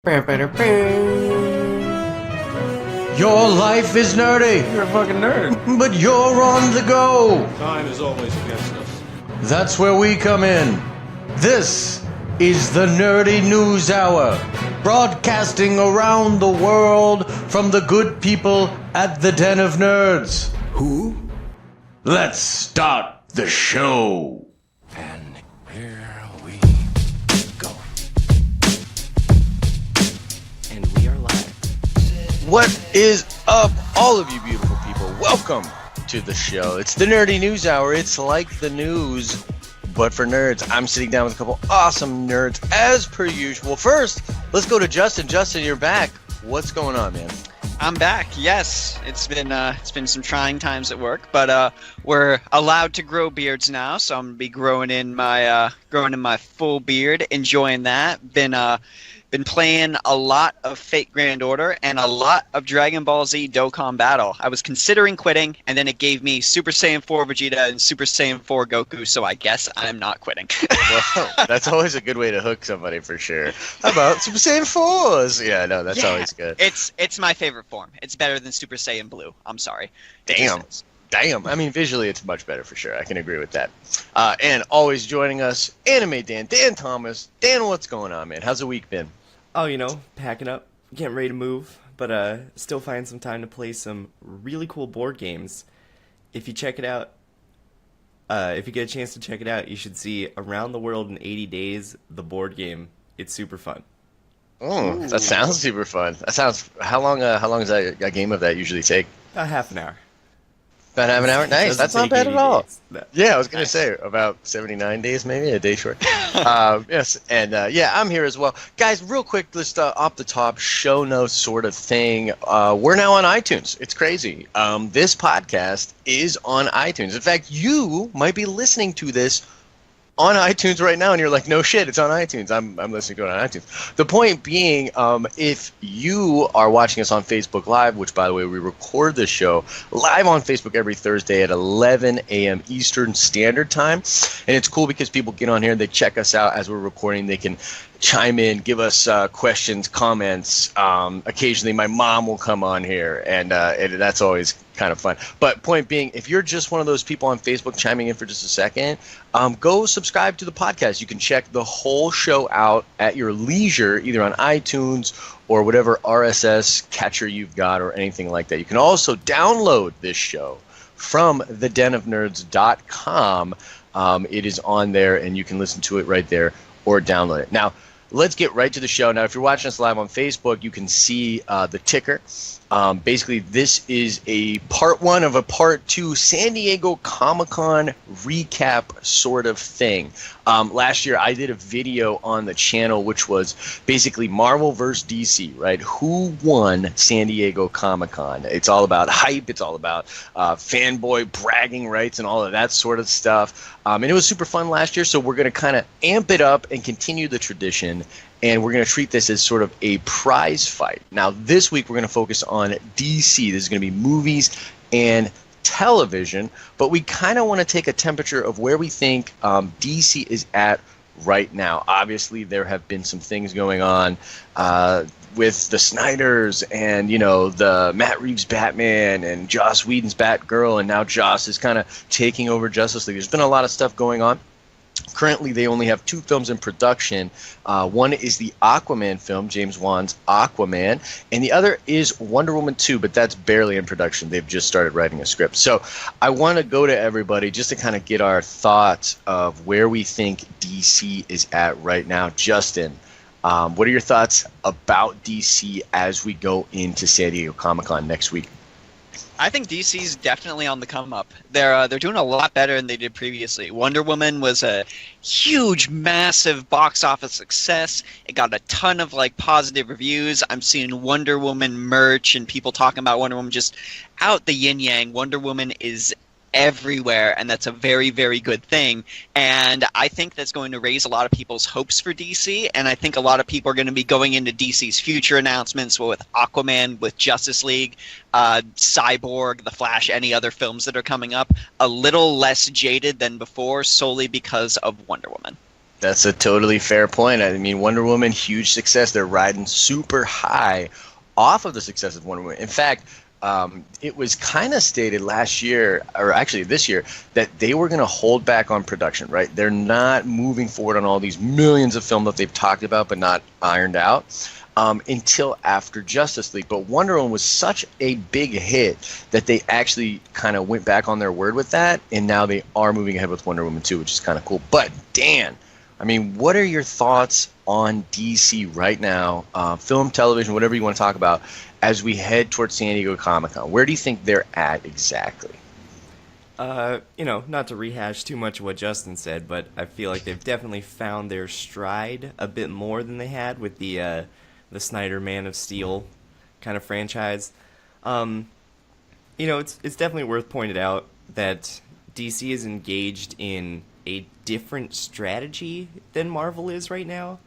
Your life is nerdy, a fucking nerd. but you're on the go. Time is always against us. That's where we come in. This is the Nerdy News Hour, broadcasting around the world from the good people at the Den of Nerds. Who? Let's start the show. And here we go. And we are live. What is up, all of you beautiful people? Welcome to the show. It's the Nerdy News Hour. It's like the news, but for nerds. I'm sitting down with a couple awesome nerds, as per usual. First, let's go to Justin. Justin, you're back. What's going on, man? I'm back. Yes, it's been some trying times at work, but we're allowed to grow beards now, so I'm gonna be growing in my full beard, enjoying that. Been playing a lot of Fate Grand Order and a lot of Dragon Ball Z Dokkan Battle. I was considering quitting, and then it gave me Super Saiyan 4 Vegeta and Super Saiyan 4 Goku, so I guess I'm not quitting. Well, that's always a good way to hook somebody for sure. How about Super Saiyan 4s? Yeah, no, that's always good. It's my favorite form. It's better than Super Saiyan Blue. I'm sorry. Damn. I mean, visually, it's much better for sure. I can agree with that. And always joining us, Anime Dan Thomas. Dan, what's going on, man? How's the week been? Oh, you know, packing up, getting ready to move, but still find some time to play some really cool board games. If you check it out, if you get a chance to check it out, you should see Around the World in 80 Days, the board game. It's super fun. Oh, that sounds super fun. That sounds. How long does a game of that usually take? About half an hour. About half an hour? Nice. Doesn't That's not take bad 80 at all. days. Yeah, I was going to say about 79 days, maybe a day short. Yes, and yeah, I'm here as well. Guys, real quick, just off the top, show notes sort of thing. We're now on iTunes. It's crazy. This podcast is on iTunes. In fact, you might be listening to this on iTunes right now, and you're like, no shit, it's on iTunes. I'm listening to it on iTunes. The point being, if you are watching us on Facebook Live, which, by the way, we record this show live on Facebook every Thursday at 11 a.m. Eastern Standard Time, and it's cool because people get on here and they check us out as we're recording. They can chime in, give us questions, comments. Occasionally, my mom will come on here, and that's always kind of fun. But point being, if you're just one of those people on Facebook chiming in for just a second, go subscribe to the podcast. You can check the whole show out at your leisure, either on iTunes or whatever RSS catcher you've got or anything like that. You can also download this show from thedenofnerds.com. It is on there, and you can listen to it right there or download it. Now, let's get right to the show. Now, if you're watching us live on Facebook, you can see the ticker. Basically, this is a part one of a part two San Diego Comic-Con recap sort of thing. Last year, I did a video on the channel, which was basically Marvel versus DC, right? Who won San Diego Comic-Con? It's all about hype. It's all about fanboy bragging rights and all of that sort of stuff. And it was super fun last year, so we're going to kind of amp it up and continue the tradition. And we're going to treat this as sort of a prize fight. Now, this week, we're going to focus on DC. This is going to be movies and television. But we kind of want to take a temperature of where we think DC is at right now. Obviously, there have been some things going on with the Snyders and, you know, the Matt Reeves Batman and Joss Whedon's Batgirl. And now Joss is kind of taking over Justice League. There's been a lot of stuff going on. Currently, they only have two films in production. One is the Aquaman film, James Wan's Aquaman, and the other is Wonder Woman 2, but that's barely in production. They've just started writing a script. So I want to go to everybody just to kind of get our thoughts of where we think DC is at right now. Justin, what are your thoughts about DC as we go into San Diego Comic-Con next week? I think DC's definitely on the come up. They're doing a lot better than they did previously. Wonder Woman was a huge, massive box office success. It got a ton of positive reviews. I'm seeing Wonder Woman merch and people talking about Wonder Woman just out the yin yang. Wonder Woman is everywhere, and that's a very, very good thing. And I think that's going to raise a lot of people's hopes for DC, and I think a lot of people are going to be going into DC's future announcements with Aquaman, with Justice League, Cyborg, The Flash, any other films that are coming up, a little less jaded than before, solely because of Wonder Woman. That's a totally fair point. I mean, Wonder Woman, huge success. They're riding super high off of the success of Wonder Woman. In fact, it was kind of stated last year, or actually this year, that they were going to hold back on production, right? They're not moving forward on all these millions of film that they've talked about but not ironed out until after Justice League. But Wonder Woman was such a big hit that they actually kind of went back on their word with that, and now they are moving ahead with Wonder Woman 2, which is kind of cool. But Dan, I mean, what are your thoughts on DC right now, film, television, whatever you want to talk about, as we head towards San Diego Comic-Con? Where do you think they're at exactly? Not to rehash too much of what Justin said, but I feel like they've definitely found their stride a bit more than they had with the Snyder Man of Steel kind of franchise. It's definitely worth pointing out that DC is engaged in a different strategy than Marvel is right now.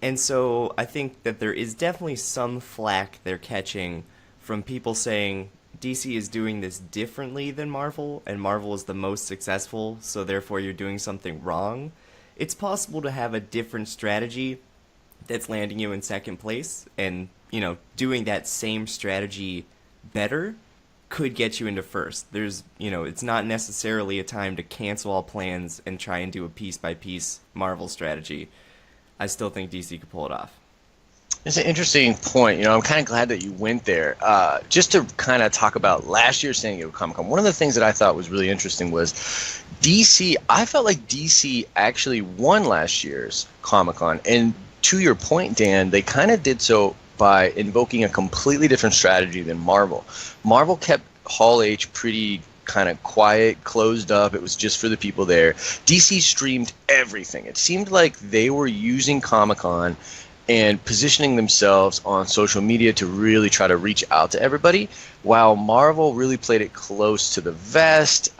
And so I think that there is definitely some flack they're catching from people saying DC is doing this differently than Marvel, and Marvel is the most successful, so therefore you're doing something wrong. It's possible to have a different strategy that's landing you in second place, and, doing that same strategy better could get you into first. It's not necessarily a time to cancel all plans and try and do a piece-by-piece Marvel strategy. I still think DC could pull it off. It's an interesting point. I'm kind of glad that you went there. Just to kind of talk about last year's San Diego Comic-Con, one of the things that I thought was really interesting was DC. I felt like DC actually won last year's Comic-Con. And to your point, Dan, they kind of did so by invoking a completely different strategy than Marvel. Marvel kept Hall H pretty kind of quiet, closed up. It was just for the people there. DC streamed everything. It seemed like they were using Comic-Con and positioning themselves on social media to really try to reach out to everybody, while Marvel really played it close to the vest.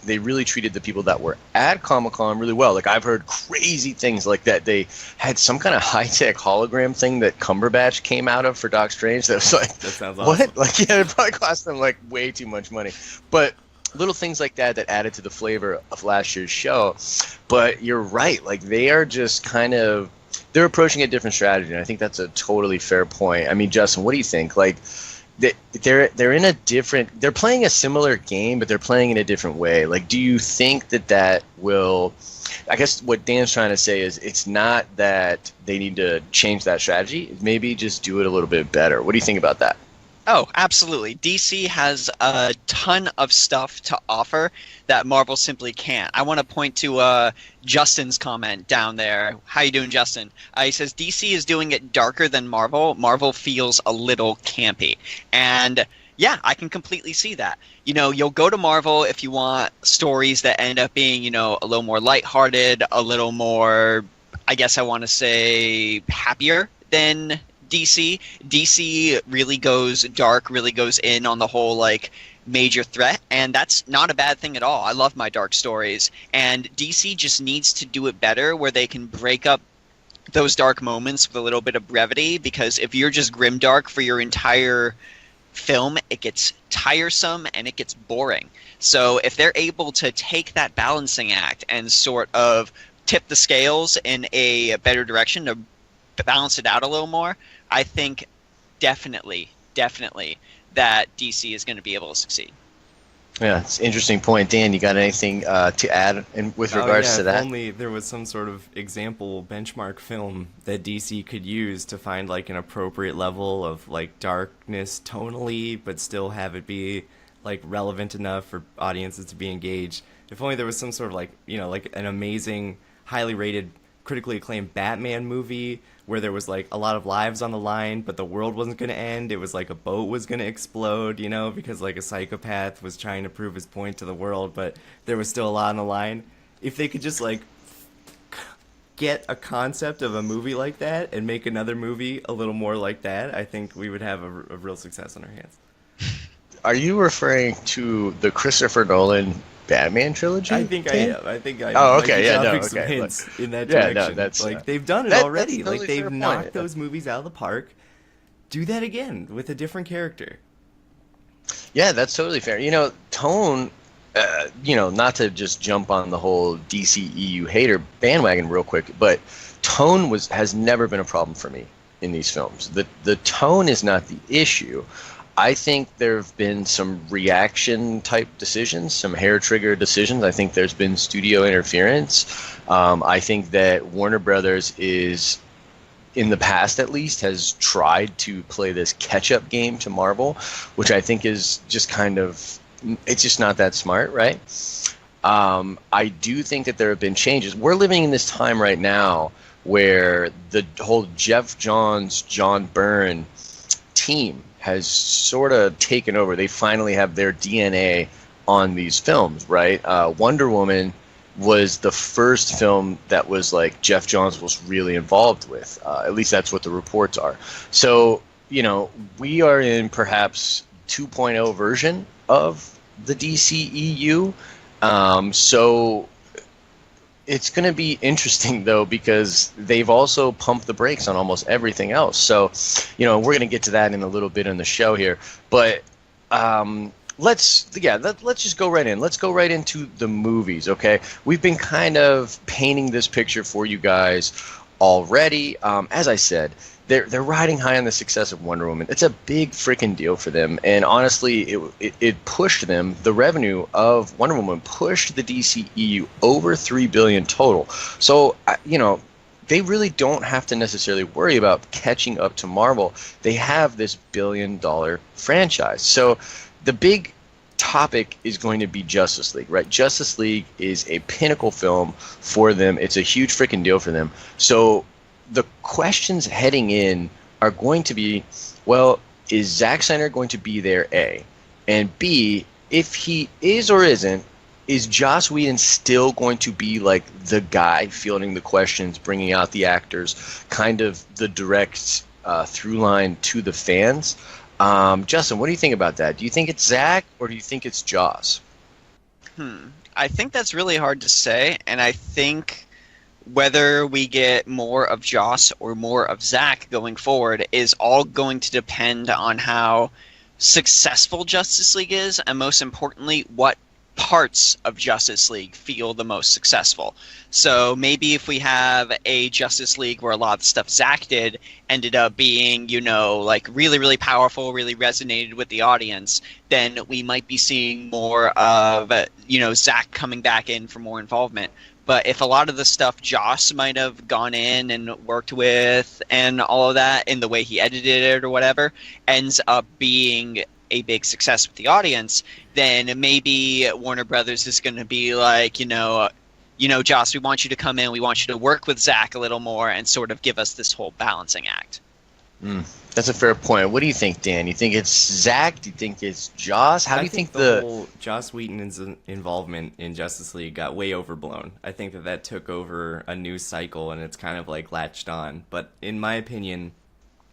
They really treated the people that were at Comic-Con really well. Like, I've heard crazy things like that. They had some kind of high-tech hologram thing that Cumberbatch came out of for Doc Strange. That was like, that sounds what? Awesome. Like, yeah, it probably cost them like way too much money. But little things like that added to the flavor of last year's show. But you're right. Like, they are just kind of, they're approaching a different strategy, and I think that's a totally fair point. I mean, Justin, what do you think? Like, they're in a different, they're playing a similar game, but they're playing in a different way. Like, do you think that will, I guess what Dan's trying to say is it's not that they need to change that strategy, maybe just do it a little bit better. What do you think about that? Oh, absolutely. DC has a ton of stuff to offer that Marvel simply can't. I want to point to Justin's comment down there. How you doing, Justin? He says, DC is doing it darker than Marvel. Marvel feels a little campy. And yeah, I can completely see that. You'll go to Marvel if you want stories that end up being, a little more lighthearted, a little more, I guess I want to say, happier than DC. DC really goes dark, really goes in on the whole major threat, and that's not a bad thing at all. I love my dark stories, and DC just needs to do it better where they can break up those dark moments with a little bit of brevity, because if you're just grimdark for your entire film, it gets tiresome and it gets boring. So if they're able to take that balancing act and sort of tip the scales in a better direction to balance it out a little more, I think definitely that DC is going to be able to succeed. Yeah, it's an interesting point. Dan, you got anything to add with regards to that? If only there was some sort of example benchmark film that DC could use to find an appropriate level of darkness tonally, but still have it be relevant enough for audiences to be engaged. If only there was some sort of an amazing, highly rated, critically acclaimed Batman movie where there was a lot of lives on the line, but the world wasn't going to end. It was a boat was going to explode, because a psychopath was trying to prove his point to the world, but there was still a lot on the line. If they could just get a concept of a movie like that and make another movie a little more like that, I think we would have a real success on our hands. Are you referring to the Christopher Nolan Batman trilogy? I think Dan? I am. I think I. Oh, okay, yeah, no, some okay. hints in that Yeah, direction. no, that's they've done it that- already. that's totally They've fair knocked point. those movies out of the park. Do that again with a different character. Yeah, that's totally fair. Tone not to just jump on the whole DCEU hater bandwagon real quick, but tone has never been a problem for me in these films. The tone is not the issue. I think there have been some reaction type decisions, some hair trigger decisions. I think there's been studio interference. I think that Warner Brothers is, in the past at least, has tried to play this catch-up game to Marvel, which I think is just it's just not that smart, right? I do think that there have been changes. We're living in this time right now where the whole Jeff Johns, John Byrne team has sort of taken over. They finally have their DNA on these films, right? Wonder Woman was the first film that was like Jeff Johns was really involved with. At least that's what the reports are. So, we are in perhaps 2.0 version of the DCEU. So it's going to be interesting, though, because they've also pumped the brakes on almost everything else. So, we're going to get to that in a little bit in the show here. But let's just go right in. Let's go right into the movies, okay? We've been kind of painting this picture for you guys already. As I said, they're riding high on the success of Wonder Woman. It's a big freaking deal for them, and honestly, it pushed them. The revenue of Wonder Woman pushed the DCEU over $3 billion total. So they really don't have to necessarily worry about catching up to Marvel. They have this billion-dollar franchise. So the big topic is going to be Justice League, right? Justice League is a pinnacle film for them. It's a huge freaking deal for them. So the questions heading in are going to be, well, is Zack Snyder going to be there, A? And B, if he is or isn't, is Joss Whedon still going to be like the guy fielding the questions, bringing out the actors, kind of the direct through line to the fans? Justin, what do you think about that? Do you think it's Zack or do you think it's Joss? I think that's really hard to say, and I think whether we get more of Joss or more of Zack going forward is all going to depend on how successful Justice League is, and most importantly, what parts of Justice League feel the most successful. So maybe if we have a Justice League where a lot of the stuff Zack did ended up being, like really, really powerful, really resonated with the audience, then we might be seeing more of, Zack coming back in for more involvement. But if a lot of the stuff Joss might have gone in and worked with and all of that in the way he edited it or whatever ends up being a big success with the audience, then maybe Warner Brothers is going to be like, Joss, we want you to come in, we want you to work with Zack a little more and sort of give us this whole balancing act. That's a fair point. What do you think, Dan? You think it's Zack? Do you think it's Joss? How do you think the whole Joss Whedon's involvement in Justice League got way overblown? I think that took over a news cycle and it's kind of like latched on. But in my opinion,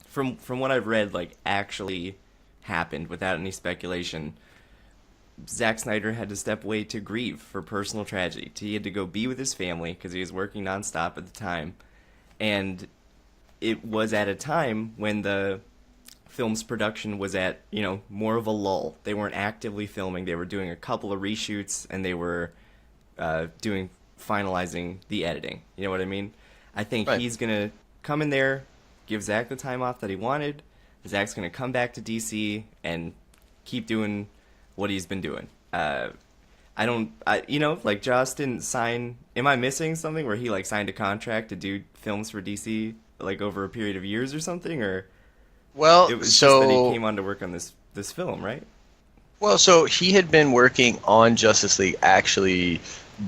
from what I've read, like actually happened without any speculation, Zack Snyder had to step away to grieve for personal tragedy. He had to go be with his family because he was working nonstop at the time, and it was at a time when the film's production was at, more of a lull. They weren't actively filming. They were doing a couple of reshoots, and they were finalizing the editing. You know what I mean? I think Right. he's going to come in there, give Zack the time off that he wanted. Zack's going to come back to DC and keep doing what he's been doing. Like Joss didn't sign... Am I missing something where he, signed a contract to do films for DC, over a period of years or something? Or well, it was so just that he came on to work on this film, right? Well, so he had been working on Justice League actually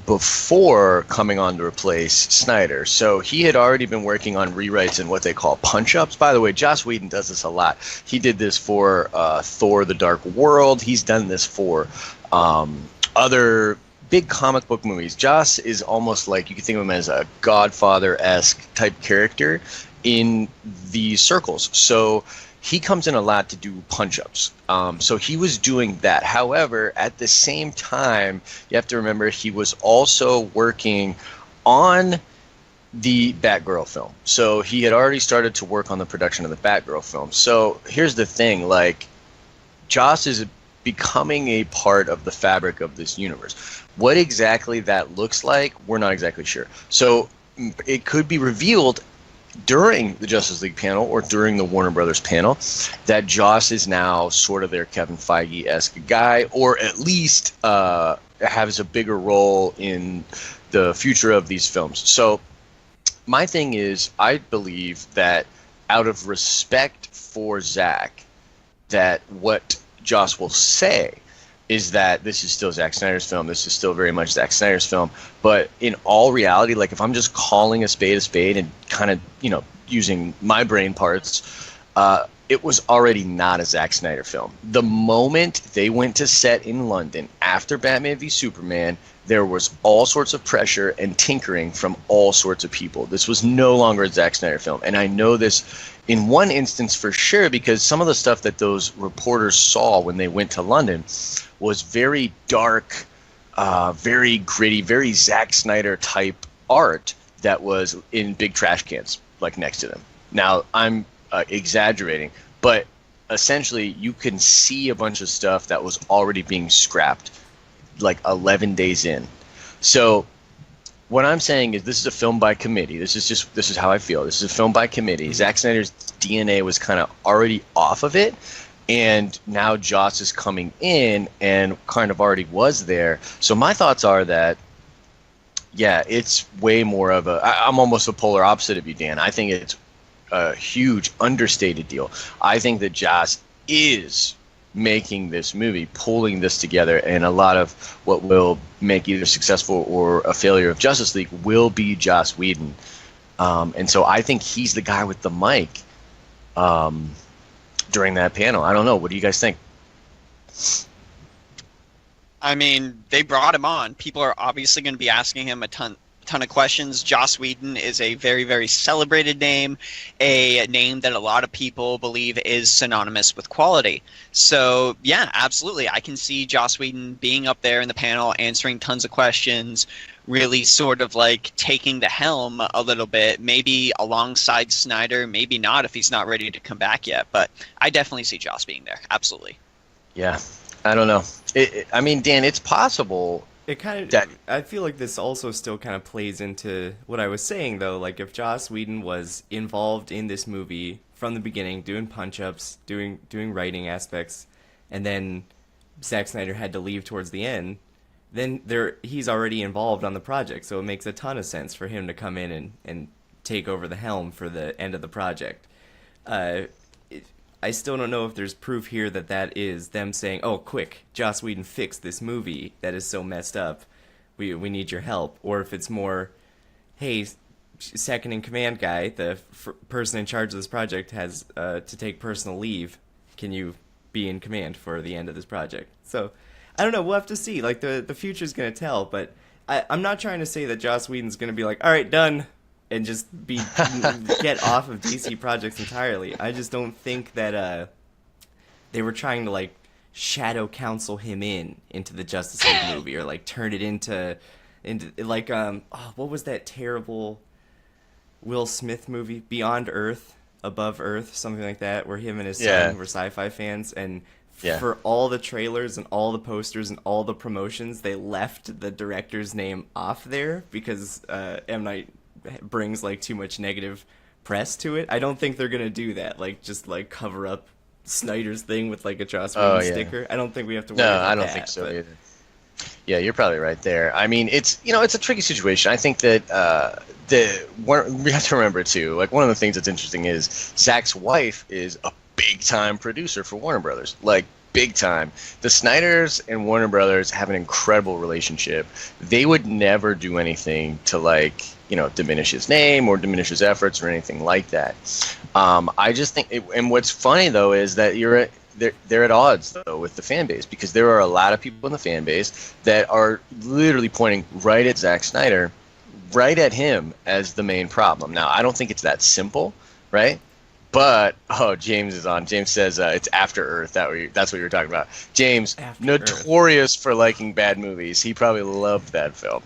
before coming on to replace Snyder. So he had already been working on rewrites and what they call punch-ups. By the way, Joss Whedon does this a lot. He did this for Thor: The Dark World. He's done this for other big comic book movies. Joss is almost like, you can think of him as a Godfather-esque type character in the circles. So he comes in a lot to do punch-ups. So he was doing that. However, at the same time, you have to remember he was also working on the Batgirl film. So he had already started to work on the production of the Batgirl film. So here's the thing, Joss is becoming a part of the fabric of this universe. What exactly that looks like, we're not exactly sure. So it could be revealed during the Justice League panel or during the Warner Brothers panel that Joss is now sort of their Kevin Feige-esque guy, or at least has a bigger role in the future of these films. So my thing is, I believe that out of respect for Zack, that what Joss will say is that this is still Zack Snyder's film. This is still very much Zack Snyder's film. But in all reality, like if I'm just calling a spade and kind of, using my brain parts, it was already not a Zack Snyder film. The moment they went to set in London after Batman v Superman, there was all sorts of pressure and tinkering from all sorts of people. This was no longer a Zack Snyder film. And I know this in one instance for sure because some of the stuff that those reporters saw when they went to London was very dark, very gritty, very Zack Snyder type art that was in big trash cans, like next to them. Now, I'm exaggerating, but essentially you can see a bunch of stuff that was already being scrapped like 11 days in. So what I'm saying is this is a film by committee. This is how I feel. This is a film by committee. Mm-hmm. Zack Snyder's DNA was kind of already off of it. And now Joss is coming in and kind of already was there. So my thoughts are that, yeah, it's way more of I'm almost the polar opposite of you, Dan. I think it's a huge understated deal. I think that Joss is making this movie, pulling this together, and a lot of what will make either successful or a failure of Justice League will be Joss Whedon. And so I think he's the guy with the mic during that panel. I don't know. What do you guys think? I mean, they brought him on. People are obviously going to be asking him a ton of questions. Joss Whedon is a very, very celebrated name, a name that a lot of people believe is synonymous with quality. So, yeah, absolutely. I can see Joss Whedon being up there in the panel, answering tons of questions, really sort of like taking the helm a little bit, maybe alongside Snyder, maybe not if he's not ready to come back yet. But I definitely see Joss being there. Absolutely. Yeah, I don't know. I mean, Dan, it's possible. It kind of. I feel like this also still kind of plays into what I was saying, though. Like, if Joss Whedon was involved in this movie from the beginning, doing punch-ups, doing writing aspects, and then Zack Snyder had to leave towards the end, then he's already involved on the project. So it makes a ton of sense for him to come in and take over the helm for the end of the project. I still don't know if there's proof here that is them saying, "Oh, quick, Joss Whedon, fix this movie that is so messed up. We need your help," or if it's more, "Hey, second in command guy, the person in charge of this project has to take personal leave. Can you be in command for the end of this project?" So I don't know. We'll have to see. Like the future's gonna tell. But I'm not trying to say that Joss Whedon's gonna be like, "All right, done," and just get off of DC projects entirely. I just don't think that they were trying to like shadow counsel him into the Justice League movie, or like turn it into like what was that terrible Will Smith movie, Beyond Earth, Above Earth, something like that, where him and his son were sci-fi fans, and for all the trailers and all the posters and all the promotions, they left the director's name off there because M. Night brings like too much negative press to it. I don't think they're gonna do that. Like just like cover up Snyder's thing with like a Joss Whedon sticker. I don't think we have to worry about that. No, I don't think so either. Yeah, you're probably right there. I mean, it's it's a tricky situation. I think that we have to remember too. Like one of the things that's interesting is Zack's wife is a big time producer for Warner Brothers. Like big time. The Snyders and Warner Brothers have an incredible relationship. They would never do anything to like diminish his name or diminish his efforts or anything like that. I just think, and what's funny though is that they're at odds though with the fan base, because there are a lot of people in the fan base that are literally pointing right at Zack Snyder, right at him as the main problem. Now, I don't think it's that simple, right? But James is on. James says it's After Earth. That's what you were talking about. James, After notorious for liking bad movies. He probably loved that film.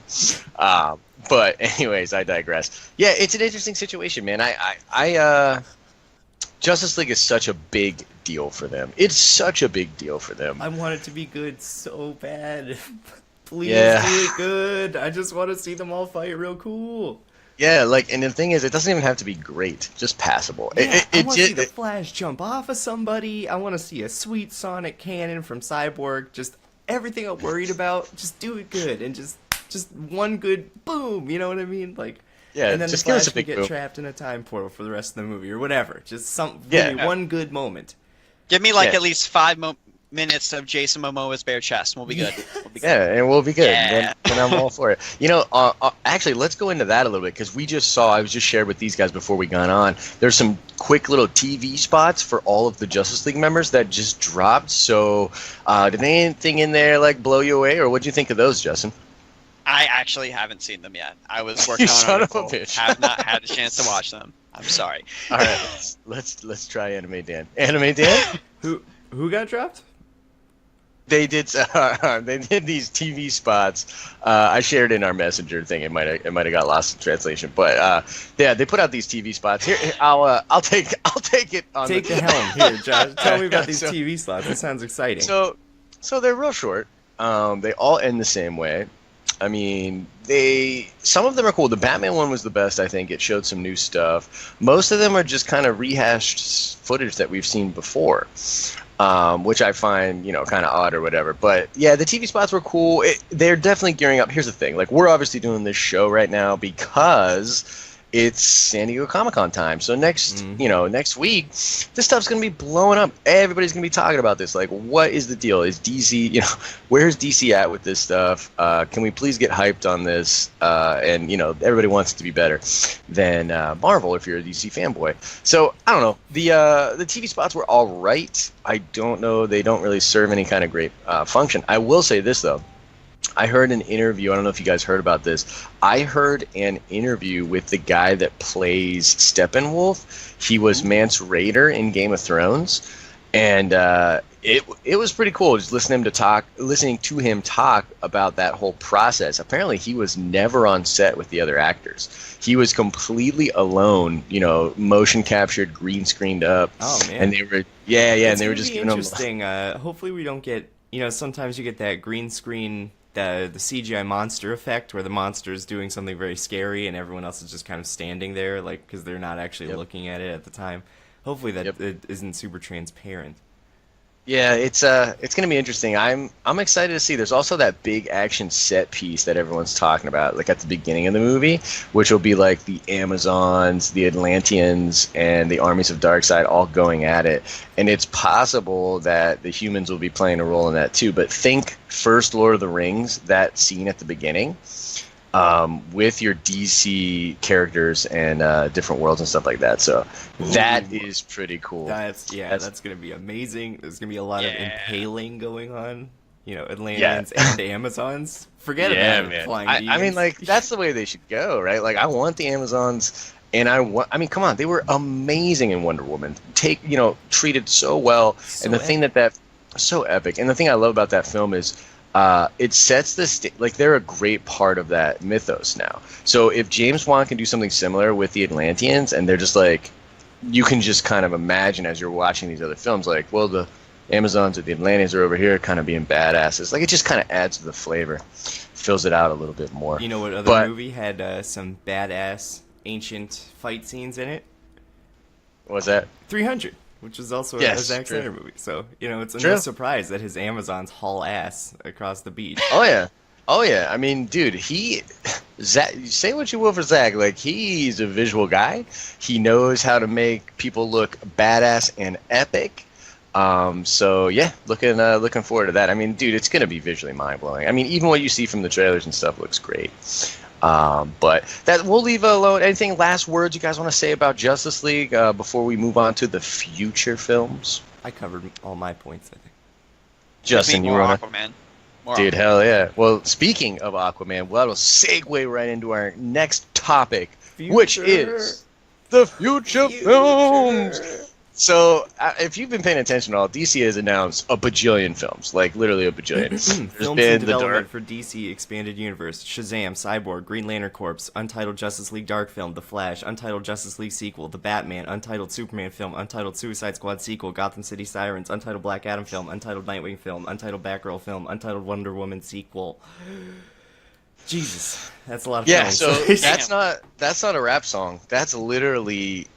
But anyways, I digress. Yeah, it's an interesting situation, man. Justice League is such a big deal for them. It's such a big deal for them. I want it to be good so bad. Please Yeah. do it good. I just want to see them all fight real cool. Yeah, like, and the thing is, it doesn't even have to be great, just passable. Yeah, I It want to see just, the Flash jump off of somebody. I want to see a sweet sonic cannon from Cyborg. Just everything I'm worried about, just do it good. And just one good boom, you know what I mean? Like, Yeah, and then just the give us Flash a can big get boom. trapped in a time portal for the rest of the movie or whatever. Just Yeah. one good moment. Give me like Yeah. at least 5 minutes of Jason Momoa's bare chest, and we'll be good. We'll be good. Yeah, and we'll be good. Yeah. Then I'm all for it. You know, actually, let's go into that a little bit because we just saw. I was just shared with these guys before we got on. There's some quick little TV spots for all of the Justice League members that just dropped. So, did anything in there like blow you away, or what do you think of those, Justin? I actually haven't seen them yet. I was working You on son an of a article. bitch. Have not had a chance to watch them. I'm sorry. All right, let's try Anime Dan. Anime Dan. Who got dropped? They did these TV spots. I shared in our messenger thing. It might have got lost in translation, but yeah, they put out these TV spots. Here, I'll take it on Take the helm here, Josh. Tell me about these TV slots. This sounds exciting. So they're real short. They all end the same way. I mean, some of them are cool. The Batman one was the best, I think. It showed some new stuff. Most of them are just kind of rehashed footage that we've seen before, which I find, kind of odd or whatever. But yeah, the TV spots were cool. They're definitely gearing up. Here's the thing: like, we're obviously doing this show right now because it's San Diego Comic-Con time. So next week, this stuff's going to be blowing up. Everybody's going to be talking about this. Like, what is the deal? Is DC, where's DC at with this stuff? Can we please get hyped on this? And, everybody wants it to be better than Marvel if you're a DC fanboy. So, I don't know. The TV spots were all right. I don't know. They don't really serve any kind of great function. I will say this, though. I heard an interview. I don't know if you guys heard about this. I heard an interview with the guy that plays Steppenwolf. He was Mance Rayder in Game of Thrones, and it was pretty cool just listening to him talk about that whole process. Apparently, he was never on set with the other actors. He was completely alone. Motion captured, green screened up. Oh man! And they were and they were It's just gonna be giving him. interesting. Hopefully, we don't get. Sometimes you get that green screen. The CGI monster effect where the monster is doing something very scary and everyone else is just kind of standing there because they're not actually looking at it at the time. Hopefully that it isn't super transparent. Yeah, it's going to be interesting. I'm excited to see. There's also that big action set piece that everyone's talking about, like at the beginning of the movie, which will be like the Amazons, the Atlanteans, and the armies of Darkseid all going at it. And it's possible that the humans will be playing a role in that too. But think first Lord of the Rings, that scene at the beginning, with your DC characters and different worlds and stuff like that. So that is pretty cool. That's going to be amazing. There's going to be a lot of impaling going on. Atlanteans and Amazons. Forget about it, flying demons. I mean, like, that's the way they should go, right? Like, I want the Amazons, and I mean, come on, they were amazing in Wonder Woman. Treated so well, So and the thing that so epic. And the thing I love about that film is it sets the like they're a great part of that mythos now. So if James Wan can do something similar with the Atlanteans, and they're just like, you can just kind of imagine as you're watching these other films, like, well, the Amazons or the Atlanteans are over here kind of being badasses. Like, it just kind of adds to the flavor, fills it out a little bit more. You know what other movie had some badass ancient fight scenes in it? What was that? 300, which is also a Zack Snyder movie. So, it's no surprise that his Amazons haul ass across the beach. Oh, yeah. I mean, dude, Zach, say what you will for Zach. Like, he's a visual guy. He knows how to make people look badass and epic. So yeah, looking forward to that. I mean, dude, it's gonna be visually mind blowing. I mean, even what you see from the trailers and stuff looks great. But that we'll leave alone. Anything last words you guys want to say about Justice League before we move on to the future films? I covered all my points, I think. Justin, you more were on Aquaman. Dude, hell yeah. Well, speaking of Aquaman, that'll segue right into our next topic, which is the future films. So, if you've been paying attention at all, DC has announced a bajillion films, like literally a bajillion. There's Films been in The development Dark. for DC Expanded Universe, Shazam, Cyborg, Green Lantern Corps, Untitled Justice League Dark Film, The Flash, Untitled Justice League Sequel, The Batman, Untitled Superman Film, Untitled Suicide Squad Sequel, Gotham City Sirens, Untitled Black Adam Film, Untitled Nightwing Film, Untitled Batgirl Film, Untitled Wonder Woman Sequel. Jesus, that's a lot of Yeah, films. so that's not a rap song. That's literally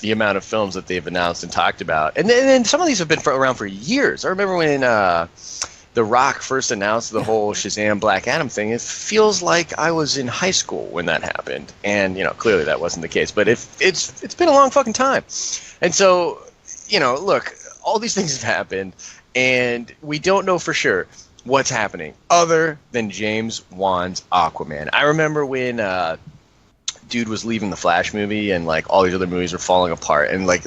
the amount of films that they've announced and talked about. And then some of these have been around for years. I remember when The Rock first announced the whole Shazam Black Adam thing. It feels like I was in high school when that happened. And, clearly that wasn't the case. But it's been a long fucking time. And so, look, all these things have happened, and we don't know for sure what's happening other than James Wan's Aquaman. I remember when dude was leaving the Flash movie and like all these other movies were falling apart, and like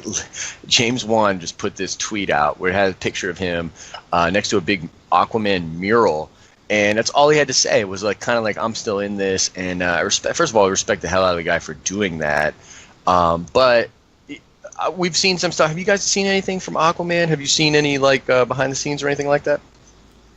James Wan just put this tweet out where it had a picture of him next to a big Aquaman mural, and that's all he had to say. It was like kind of like, I'm still in this, and first of all, I respect the hell out of the guy for doing that, but we've seen some stuff. Have you guys seen anything from Aquaman? Have you seen any like behind the scenes or anything like that?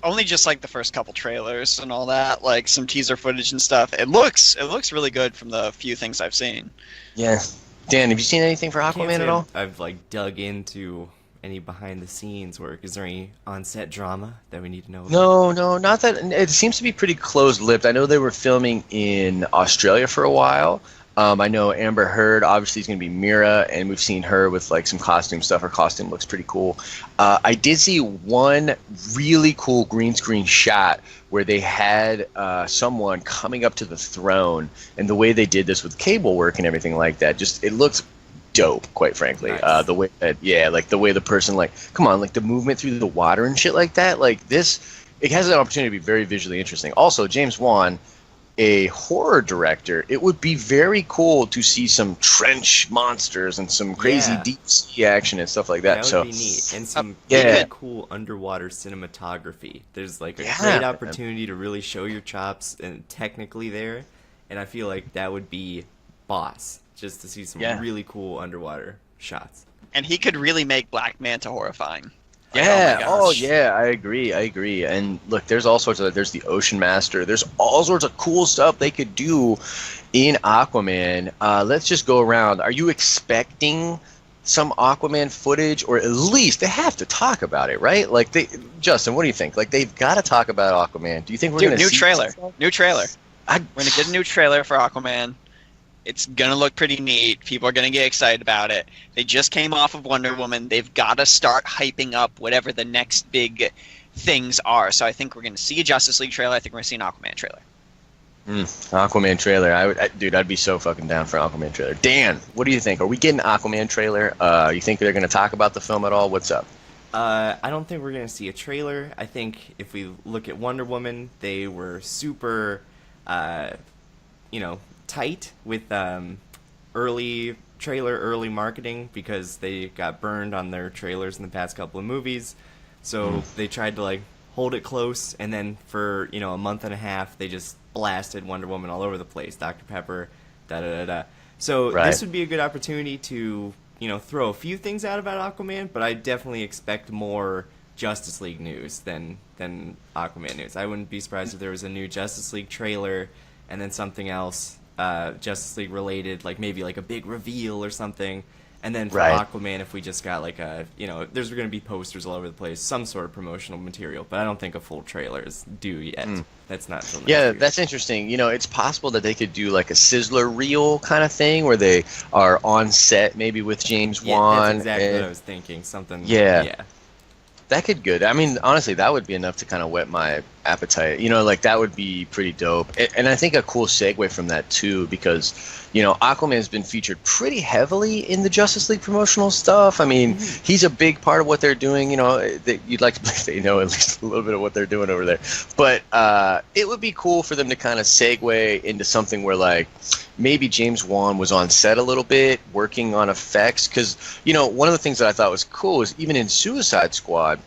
Only just like the first couple trailers and all that, like some teaser footage and stuff. It looks really good from the few things I've seen. Yeah. Dan, have you seen anything for Can't Aquaman say at all? I've like dug into any behind the scenes work. Is there any on-set drama that we need to know about? No, not that. It seems to be pretty closed-lipped. I know they were filming in Australia for a while. I know Amber Heard obviously is going to be Mira, and we've seen her with like some costume stuff. Her costume looks pretty cool. I did see one really cool green screen shot where they had someone coming up to the throne, and the way they did this with cable work and everything like that, just it looks dope, quite frankly. Nice. The way that, like the way the person, like, come on, like the movement through the water and shit like that, like this, it has an opportunity to be very visually interesting. Also, James Wan, a horror director, it would be very cool to see some trench monsters and some crazy deep sea action and stuff like that. That would be neat. And some yeah. really cool underwater cinematography. There's like a great opportunity to really show your chops and technically there, and I feel like that would be boss, just to see some really cool underwater shots. And he could really make Black Manta horrifying. Like, Yeah. oh my gosh. Yeah. I agree. And look, there's all sorts of. There's the Ocean Master. There's all sorts of cool stuff they could do in Aquaman. Let's just go around. Are you expecting some Aquaman footage, or at least they have to talk about it, right? Like, Justin, what do you think? Like, they've got to talk about Aquaman. Do you think we're going to see New trailer. We're gonna get a new trailer for Aquaman. It's gonna look pretty neat. People are gonna get excited about it. They just came off of Wonder Woman. They've got to start hyping up whatever the next big things are. So I think we're gonna see a Justice League trailer. I think we're gonna see an Aquaman trailer. Aquaman trailer. I'd be so fucking down for an Aquaman trailer. Dan, what do you think? Are we getting an Aquaman trailer? You think they're going to talk about the film at all? What's up? I don't think we're going to see a trailer. I think if we look at Wonder Woman, they were super, tight with early marketing because they got burned on their trailers in the past couple of movies. So they tried to hold it close, and then for a month and a half, they just blasted Wonder Woman all over the place. Dr. Pepper, da-da-da-da. So this would be a good opportunity to throw a few things out about Aquaman, but I definitely expect more Justice League news than Aquaman news. I wouldn't be surprised if there was a new Justice League trailer and then something else Justice League related, maybe a big reveal or something. And then for Aquaman, if we just got there's going to be posters all over the place, some sort of promotional material, but I don't think a full trailer is due yet. That's not until next year. That's interesting. It's possible that they could do a sizzler reel kind of thing where they are on set maybe with James Wan. That's exactly what I was thinking. Something. Yeah. That could good. I mean, honestly, that would be enough to kind of whet my appetite. That would be pretty dope. And I think a cool segue from that, too, because, Aquaman has been featured pretty heavily in the Justice League promotional stuff. I mean, he's a big part of what they're doing. You'd like to believe they know at least a little bit of what they're doing over there. But it would be cool for them to kind of segue into something where, maybe James Wan was on set a little bit, working on effects. Because, one of the things that I thought was cool is even in Suicide Squad,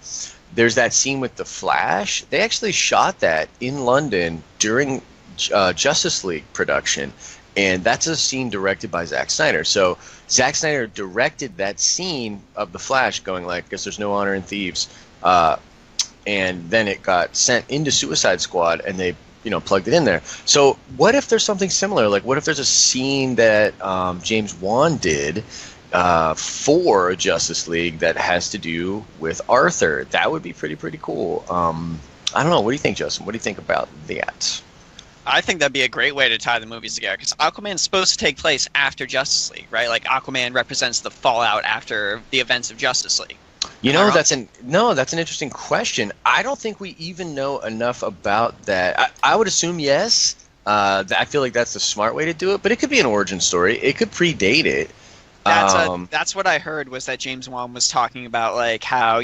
there's that scene with the Flash. They actually shot that in London during Justice League production. And that's a scene directed by Zack Snyder. So Zack Snyder directed that scene of the Flash going like, "Guess there's no honor in thieves," and then it got sent into Suicide Squad, and they plugged it in there. So what if there's something similar? Like, what if there's a scene that James Wan did for Justice League that has to do with Arthur? That would be pretty cool. I don't know. What do you think, Justin? What do you think about that? I think that'd be a great way to tie the movies together, because Aquaman's supposed to take place after Justice League, right? Like, Aquaman represents the fallout after the events of Justice League. That's an interesting question. I don't think we even know enough about that. I would assume yes. I feel like that's the smart way to do it, but it could be an origin story. It could predate it. That's what I heard, was that James Wan was talking about, like, how,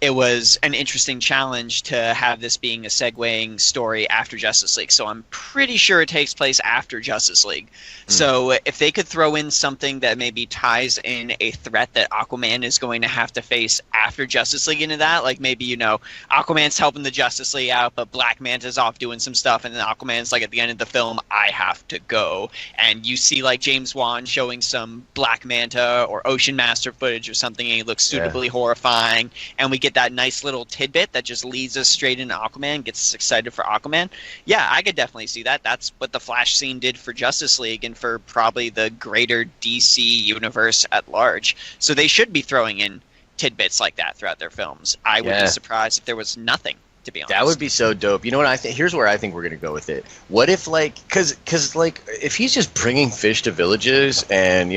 it was an interesting challenge to have this being a segueing story after Justice League. So I'm pretty sure it takes place after Justice League. So if they could throw in something that maybe ties in a threat that Aquaman is going to have to face after Justice League into that, like maybe, Aquaman's helping the Justice League out, but Black Manta's off doing some stuff, and then Aquaman's like, at the end of the film, I have to go. And you see like James Wan showing some Black Manta or Ocean Master footage or something, and he looks suitably horrifying, and we get that nice little tidbit that just leads us straight into Aquaman, gets us excited for Aquaman. Yeah, I could definitely see that. That's what the Flash scene did for Justice League and for probably the greater DC universe at large. So they should be throwing in tidbits like that throughout their films. I would be surprised if there was nothing, to be honest. That would be so dope. You know what I think? Here's where I think we're gonna go with it. What if, like, because if he's just bringing fish to villages and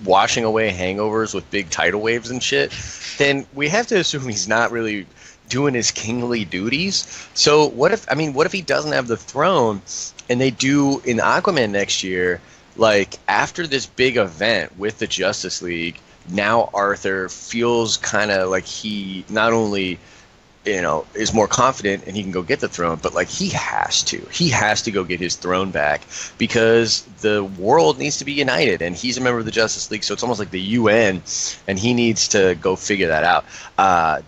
washing away hangovers with big tidal waves and shit, then we have to assume he's not really doing his kingly duties. So what if he doesn't have the throne, and they do in Aquaman next year, like after this big event with the Justice League, now Arthur feels kind of like he not only is more confident and he can go get the throne, but like he has to go get his throne back, because the world needs to be united, and he's a member of the Justice League, so it's almost like the UN, and he needs to go figure that out.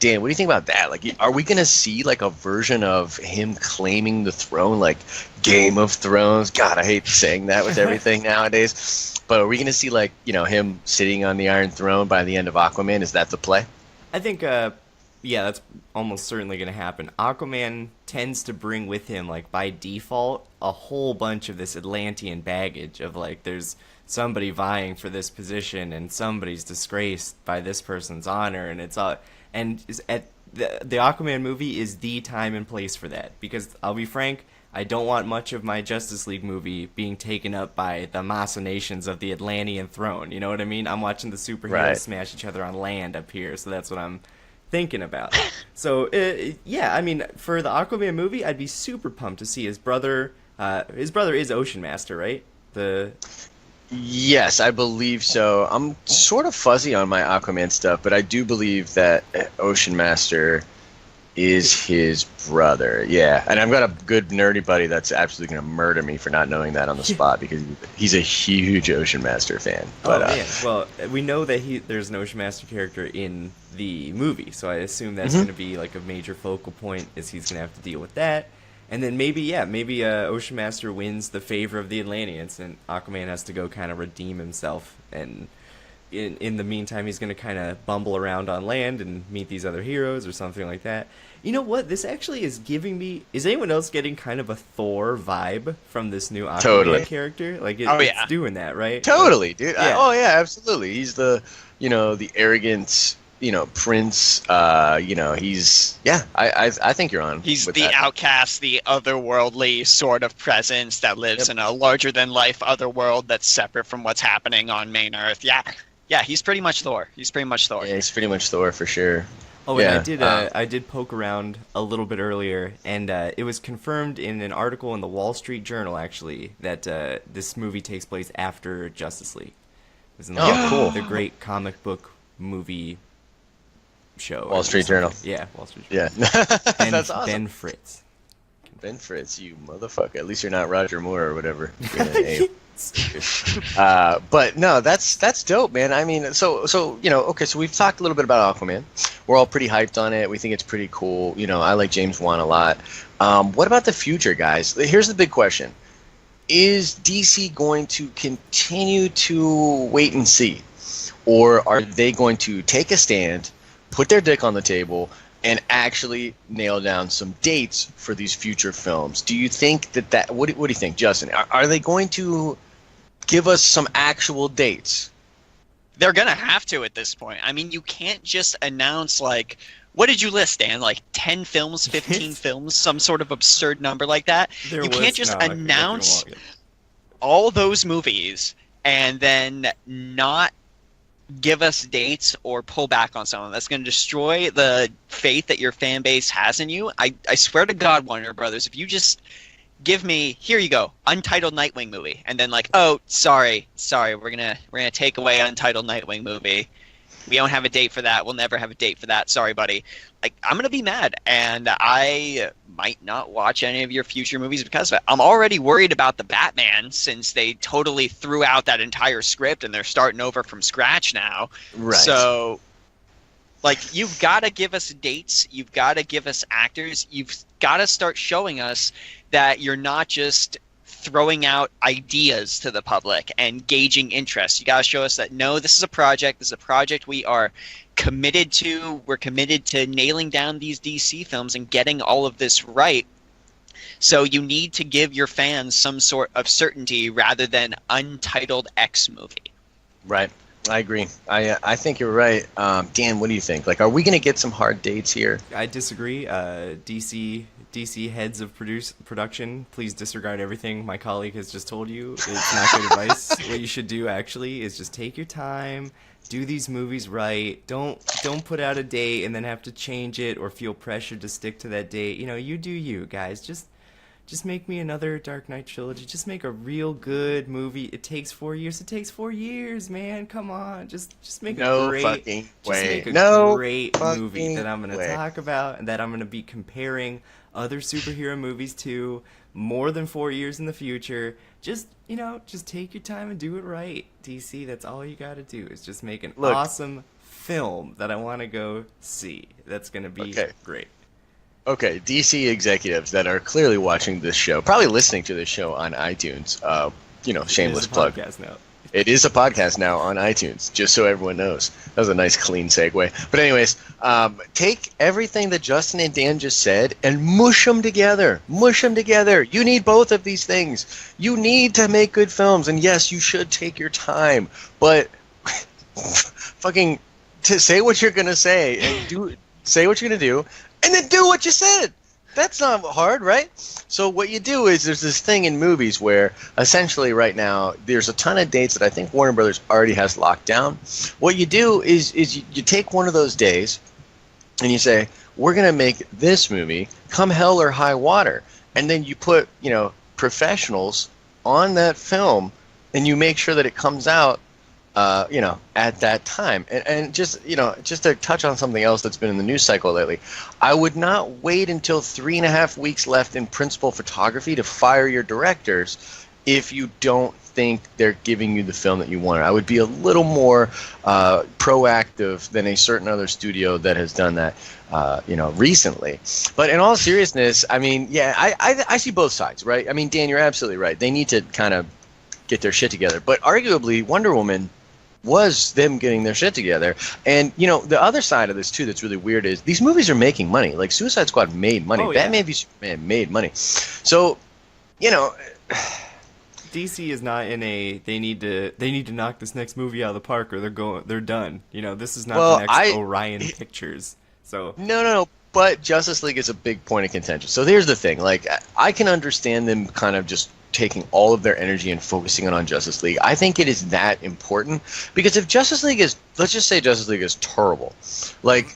Dan, what do you think about that? Like, are we gonna see like a version of him claiming the throne, like Game of Thrones? God, I hate saying that with everything nowadays, but are we gonna see like him sitting on the Iron Throne by the end of Aquaman? Is that the play? I think yeah, that's almost certainly going to happen. Aquaman tends to bring with him, like, by default, a whole bunch of this Atlantean baggage of, like, there's somebody vying for this position and somebody's disgraced by this person's honor, and it's all... And the Aquaman movie is the time and place for that, because I'll be frank, I don't want much of my Justice League movie being taken up by the machinations of the Atlantean throne, you know what I mean? I'm watching the superheroes smash each other on land up here, so that's what I'm thinking about. So yeah, I mean, for the Aquaman movie, I'd be super pumped to see his brother. His brother is Ocean Master, right? Yes, I believe so. I'm sort of fuzzy on my Aquaman stuff, but I do believe that Ocean Master is his brother. Yeah, and I've got a good nerdy buddy that's absolutely going to murder me for not knowing that on the spot, because he's a huge Ocean Master fan. But, man. Well, we know that there's an Ocean Master character in the movie, so I assume that's going to be like a major focal point, is he's going to have to deal with that. And then maybe Ocean Master wins the favor of the Atlanteans, and Aquaman has to go kind of redeem himself, and in the meantime, he's going to kind of bumble around on land and meet these other heroes or something like that. You know what? This actually is giving me... Is anyone else getting kind of a Thor vibe from this new Aquaman character? Like, it's doing that, right? Totally, dude. Yeah. Yeah, absolutely. He's the, the arrogant, prince. He's... Yeah, I think you're on. He's the that. Outcast, the otherworldly sort of presence that lives in a larger-than-life otherworld that's separate from what's happening on main Earth. Yeah, he's pretty much Thor. Yeah, he's pretty much Thor for sure. Oh, and yeah. I did poke around a little bit earlier, and it was confirmed in an article in the Wall Street Journal, actually, that this movie takes place after Justice League. It was in the great comic book movie show. Wall Street Journal. Yeah, Wall Street Journal. Yeah. That's awesome. Ben Fritz. Ben Fritz, you motherfucker. At least you're not Roger Moore or whatever. But no, that's dope, man. I mean, so okay, so we've talked a little bit about Aquaman. We're all pretty hyped on it. We think it's pretty cool. I like James Wan a lot. What about the future, guys? Here's the big question. is DC going to continue to wait and see? Or are they going to take a stand, put their dick on the table, and actually nail down some dates for these future films? Do you think what do you think, Justin? Are they going to give us some actual dates? They're going to have to at this point. I mean, you can't just announce, like, what did you list, Dan? Like 10 films, 15 films, some sort of absurd number like that? You can't just announce all those movies and then not give us dates or pull back on some of them. That's going to destroy the faith that your fan base has in you. I swear to God, Warner Brothers, if you just give me, here you go, untitled Nightwing movie, and then like, oh, sorry, we're gonna take away untitled Nightwing movie. We don't have a date for that. We'll never have a date for that. Sorry, buddy. Like, I'm gonna be mad, and I might not watch any of your future movies because of it. I'm already worried about the Batman since they totally threw out that entire script and they're starting over from scratch now. Right. So, like, you've got to give us dates. You've got to give us actors. You've got to start showing us that you're not just throwing out ideas to the public and gauging interest. You got to show us that, no, this is a project. This is a project we are committed to. We're committed to nailing down these DC films and getting all of this right. So you need to give your fans some sort of certainty rather than untitled X movie. Right. I agree. I think you're right. Dan, what do you think? Like, are we going to get some hard dates here? I disagree. DC heads of production, please disregard everything my colleague has just told you. It's not good advice. What you should do, actually, is just take your time, do these movies right. Don't put out a date and then have to change it or feel pressured to stick to that date. You know, you do you, guys. Just make me another Dark Knight trilogy. Just make a real good movie. It takes 4 years. It takes 4 years, man. Come on. Just make a great great movie that I'm going to talk about and that I'm going to be comparing other superhero movies to more than 4 years in the future. Just take your time and do it right. DC, that's all you got to do is just make an awesome film that I want to go see. That's going to be great. Okay, DC executives that are clearly watching this show, probably listening to this show on iTunes. Shameless plug. Now. It is a podcast now on iTunes, just so everyone knows. That was a nice, clean segue. But anyways, take everything that Justin and Dan just said and mush them together. Mush them together. You need both of these things. You need to make good films. And yes, you should take your time. But fucking say what you're going to say and say what you're going to do. And then do what you said. That's not hard, right? So what you do is there's this thing in movies where essentially right now there's a ton of dates that I think Warner Brothers already has locked down. What you do is you take one of those days and you say, we're going to make this movie come hell or high water. And then you put, professionals on that film and you make sure that it comes out at that time. And just to touch on something else that's been in the news cycle lately, I would not wait until 3.5 weeks left in principal photography to fire your directors if you don't think they're giving you the film that you wanted. I would be a little more proactive than a certain other studio that has done that, recently. But in all seriousness, I mean, yeah, I see both sides, right? I mean, Dan, you're absolutely right. They need to kind of get their shit together. But arguably, Wonder Woman was them getting their shit together. And, the other side of this, too, that's really weird is these movies are making money. Like, Suicide Squad made money. Batman v Superman made money. So, DC is not in a they need to knock this next movie out of the park or they're done. This is not the next Orion Pictures. So No. But Justice League is a big point of contention. So here's the thing. Like, I can understand them kind of just taking all of their energy and focusing it on Justice League. I think it is that important because if Justice League is, let's just say Justice League is terrible. Like,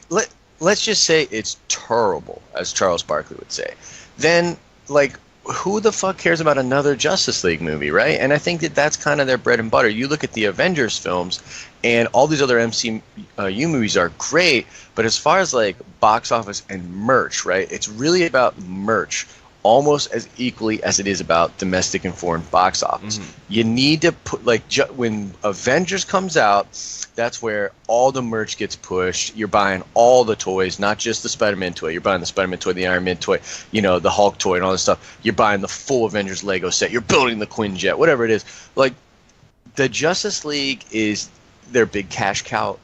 let's just say it's terrible, as Charles Barkley would say. Then, like, who the fuck cares about another Justice League movie, right? And I think that that's kind of their bread and butter. You look at the Avengers films, and all these other MCU movies are great, but as far as, like, box office and merch, right, it's really about merch almost as equally as it is about domestic and foreign box office. You need to put, like, when Avengers comes out, that's where all the merch gets pushed. You're buying all the toys, not just the Spider-Man toy. You're buying the Spider-Man toy, the Iron Man toy, you know, the Hulk toy and all this stuff. You're buying the full Avengers Lego set. You're building the Quinjet, whatever it is. Like, the Justice League is their big cash cow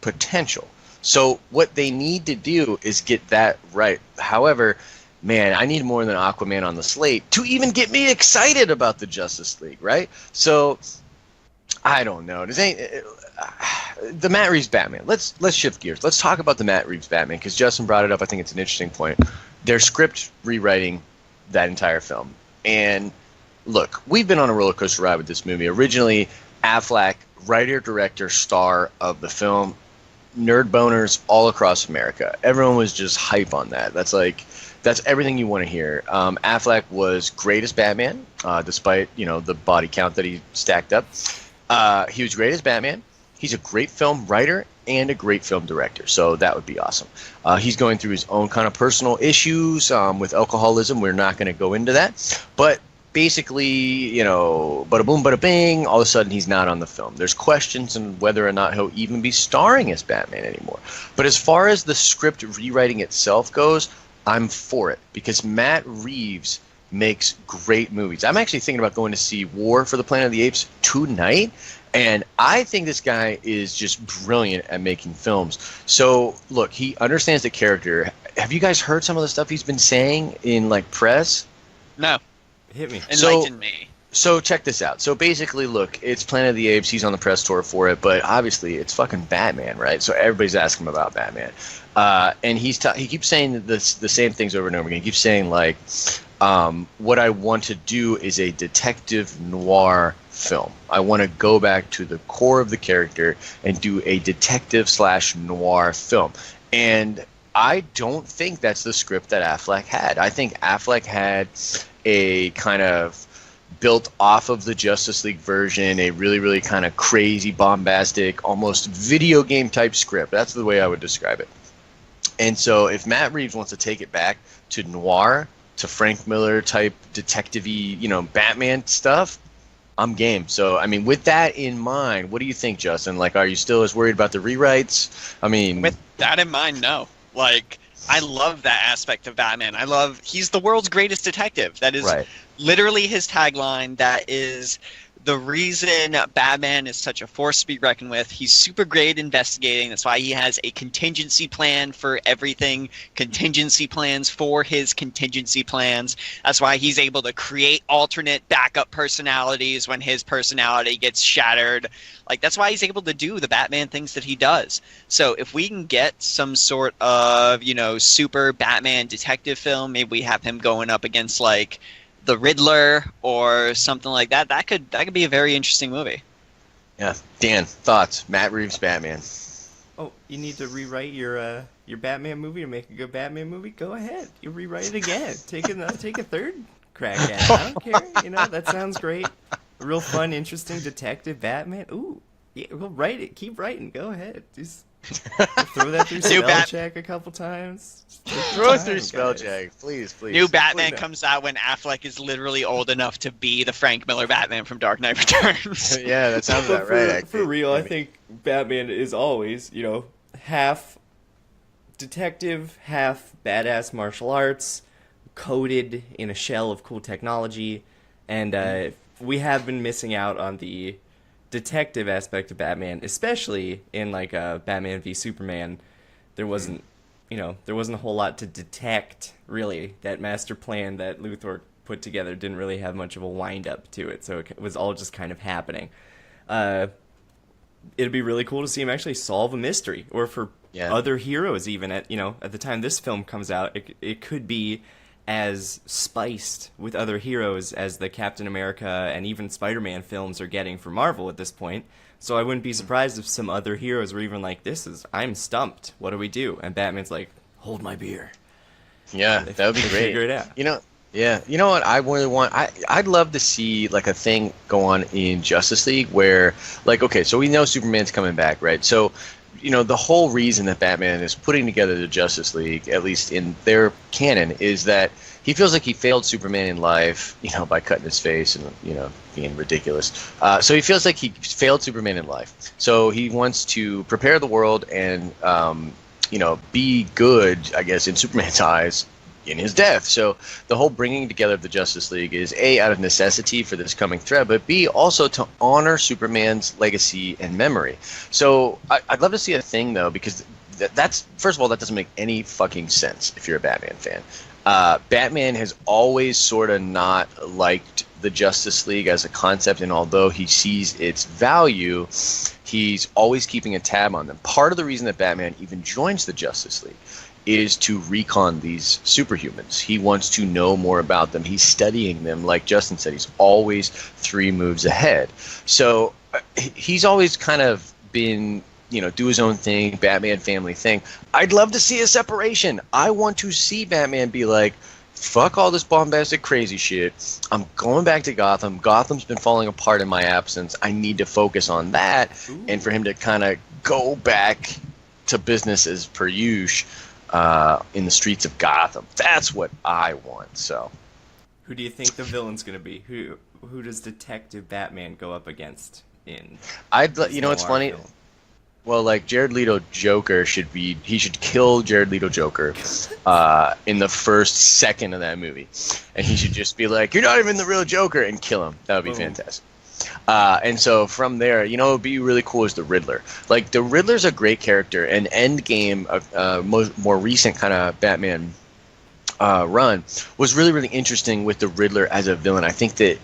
potential. So what they need to do is get that right. However, man, I need more than Aquaman on the slate to even get me excited about the Justice League, right? So I don't know. The Matt Reeves Batman. Let's shift gears. Let's talk about the Matt Reeves Batman, because Justin brought it up. I think it's an interesting point. They're script rewriting that entire film. And look, we've been on a roller coaster ride with this movie. Originally, Affleck, writer, director, star of the film, nerd boners all across America. Everyone was just hype on that. That's everything you want to hear. Affleck was great as Batman, despite, you know, the body count that he stacked up. He was great as Batman. He's a great film writer and a great film director, so that would be awesome. He's going through his own kind of personal issues with alcoholism. We're not going to go into that. But basically, you know, bada boom, bada bing, all of a sudden he's not on the film. There's questions on whether or not he'll even be starring as Batman anymore. But as far as the script rewriting itself goes, I'm for it, because Matt Reeves makes great movies. I'm actually thinking about going to see War for the Planet of the Apes tonight, and I think this guy is just brilliant at making films. So, look, he understands the character. Have you guys heard some of the stuff he's been saying in, like, press? No. Hit me. Enlighten me. So check this out. So basically, look, it's Planet of the Apes. He's on the press tour for it, but obviously it's fucking Batman, right? So everybody's asking him about Batman, and he keeps saying the same things over and over again. He keeps saying, like, what I want to do is a detective noir film. I want to go back to the core of the character and do a detective/noir film. And I don't think that's the script that Affleck had. I think Affleck had a kind of built off of the Justice League version, a really, really kind of crazy, bombastic, almost video game type script. That's the way I would describe it. And so if Matt Reeves wants to take it back to noir, to Frank Miller type detective-y, you know, Batman stuff, I'm game. So, I mean, with that in mind, what do you think, Justin? Like, are you still as worried about the rewrites? I mean, With that in mind, no. Like, I love that aspect of Batman. He's the world's greatest detective. That is right. Literally his tagline. That is the reason Batman is such a force to be reckoned with. He's super great investigating. That's why he has a contingency plan for everything, contingency plans for his contingency plans. That's why he's able to create alternate backup personalities when his personality gets shattered. Like, that's why he's able to do the Batman things that he does. So if we can get some sort of, you know, super Batman detective film, maybe we have him going up against, like, the Riddler or something like that. That could be a very interesting movie. Yeah, Dan, thoughts? Matt Reeves Batman. Oh, you need to rewrite your Batman movie to make a good Batman movie? Go ahead. You rewrite it again. Take a third crack at it. I don't care. You know, that sounds great. A real fun, interesting detective Batman. Ooh, yeah, we'll write it. Keep writing. Go ahead. Just throw that through spell check a couple times. Throw it through spell check, please. New Batman comes out when Affleck is literally old enough to be the Frank Miller Batman from Dark Knight Returns. Yeah, that sounds about right. Actually. For real, I think Batman is always, you know, half detective, half badass martial arts, coated in a shell of cool technology, and we have been missing out on the detective aspect of Batman, especially in, like, Batman v Superman. There wasn't a whole lot to detect, really. That master plan that Luthor put together didn't really have much of a wind-up to it, so it was all just kind of happening. It'd be really cool to see him actually solve a mystery, or for other heroes even. At the time this film comes out, it could be as spiced with other heroes as the Captain America and even Spider-Man films are getting for Marvel at this point. So I wouldn't be surprised if some other heroes were even like, I'm stumped. What do we do? And Batman's like, hold my beer. Yeah, that would be great. Figure it out. You know what I really want? I'd love to see, like, a thing go on in Justice League where, like, okay, so we know Superman's coming back, right? So the whole reason that Batman is putting together the Justice League, at least in their canon, is that he feels like he failed Superman in life, by cutting his face and, being ridiculous. So he feels like he failed Superman in life. So he wants to prepare the world and, be good, I guess, in Superman's eyes in his death. So the whole bringing together of the Justice League is A, out of necessity for this coming threat, but B, also to honor Superman's legacy and memory. So I'd love to see a thing, though, because that's, first of all, that doesn't make any fucking sense if you're a Batman fan. Batman has always sort of not liked the Justice League as a concept, and although he sees its value, he's always keeping a tab on them. Part of the reason that Batman even joins the Justice League is to recon these superhumans. He wants to know more about them. He's studying them. Like Justin said, he's always 3 moves ahead. So he's always kind of been, do his own thing, Batman family thing. I'd love to see a separation. I want to see Batman be like, fuck all this bombastic crazy shit. I'm going back to Gotham. Gotham's been falling apart in my absence. I need to focus on that. Ooh. And for him to kind of go back to business as per usual. In the streets of Gotham. That's what I want. So, who do you think the villain's going to be? Who does Detective Batman go up against in? It's funny. Film? Well, like Jared Leto Joker he should kill Jared Leto Joker in the first second of that movie, and he should just be like, "You're not even the real Joker," and kill him. That would be fantastic. And so from there, what would be really cool is the Riddler. Like, the Riddler's a great character, and Endgame, more recent kind of Batman run, was really, really interesting with the Riddler as a villain. I think that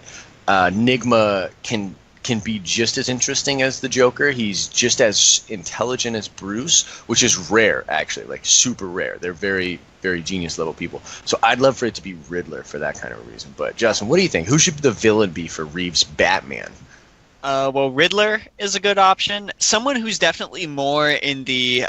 Nigma can be just as interesting as the Joker. He's just as intelligent as Bruce, which is rare, actually, like super rare. They're very, very genius level people. So I'd love for it to be Riddler for that kind of a reason. But Justin, what do you think? Who should the villain be for Reeves' Batman? Well, Riddler is a good option. Someone who's definitely more in the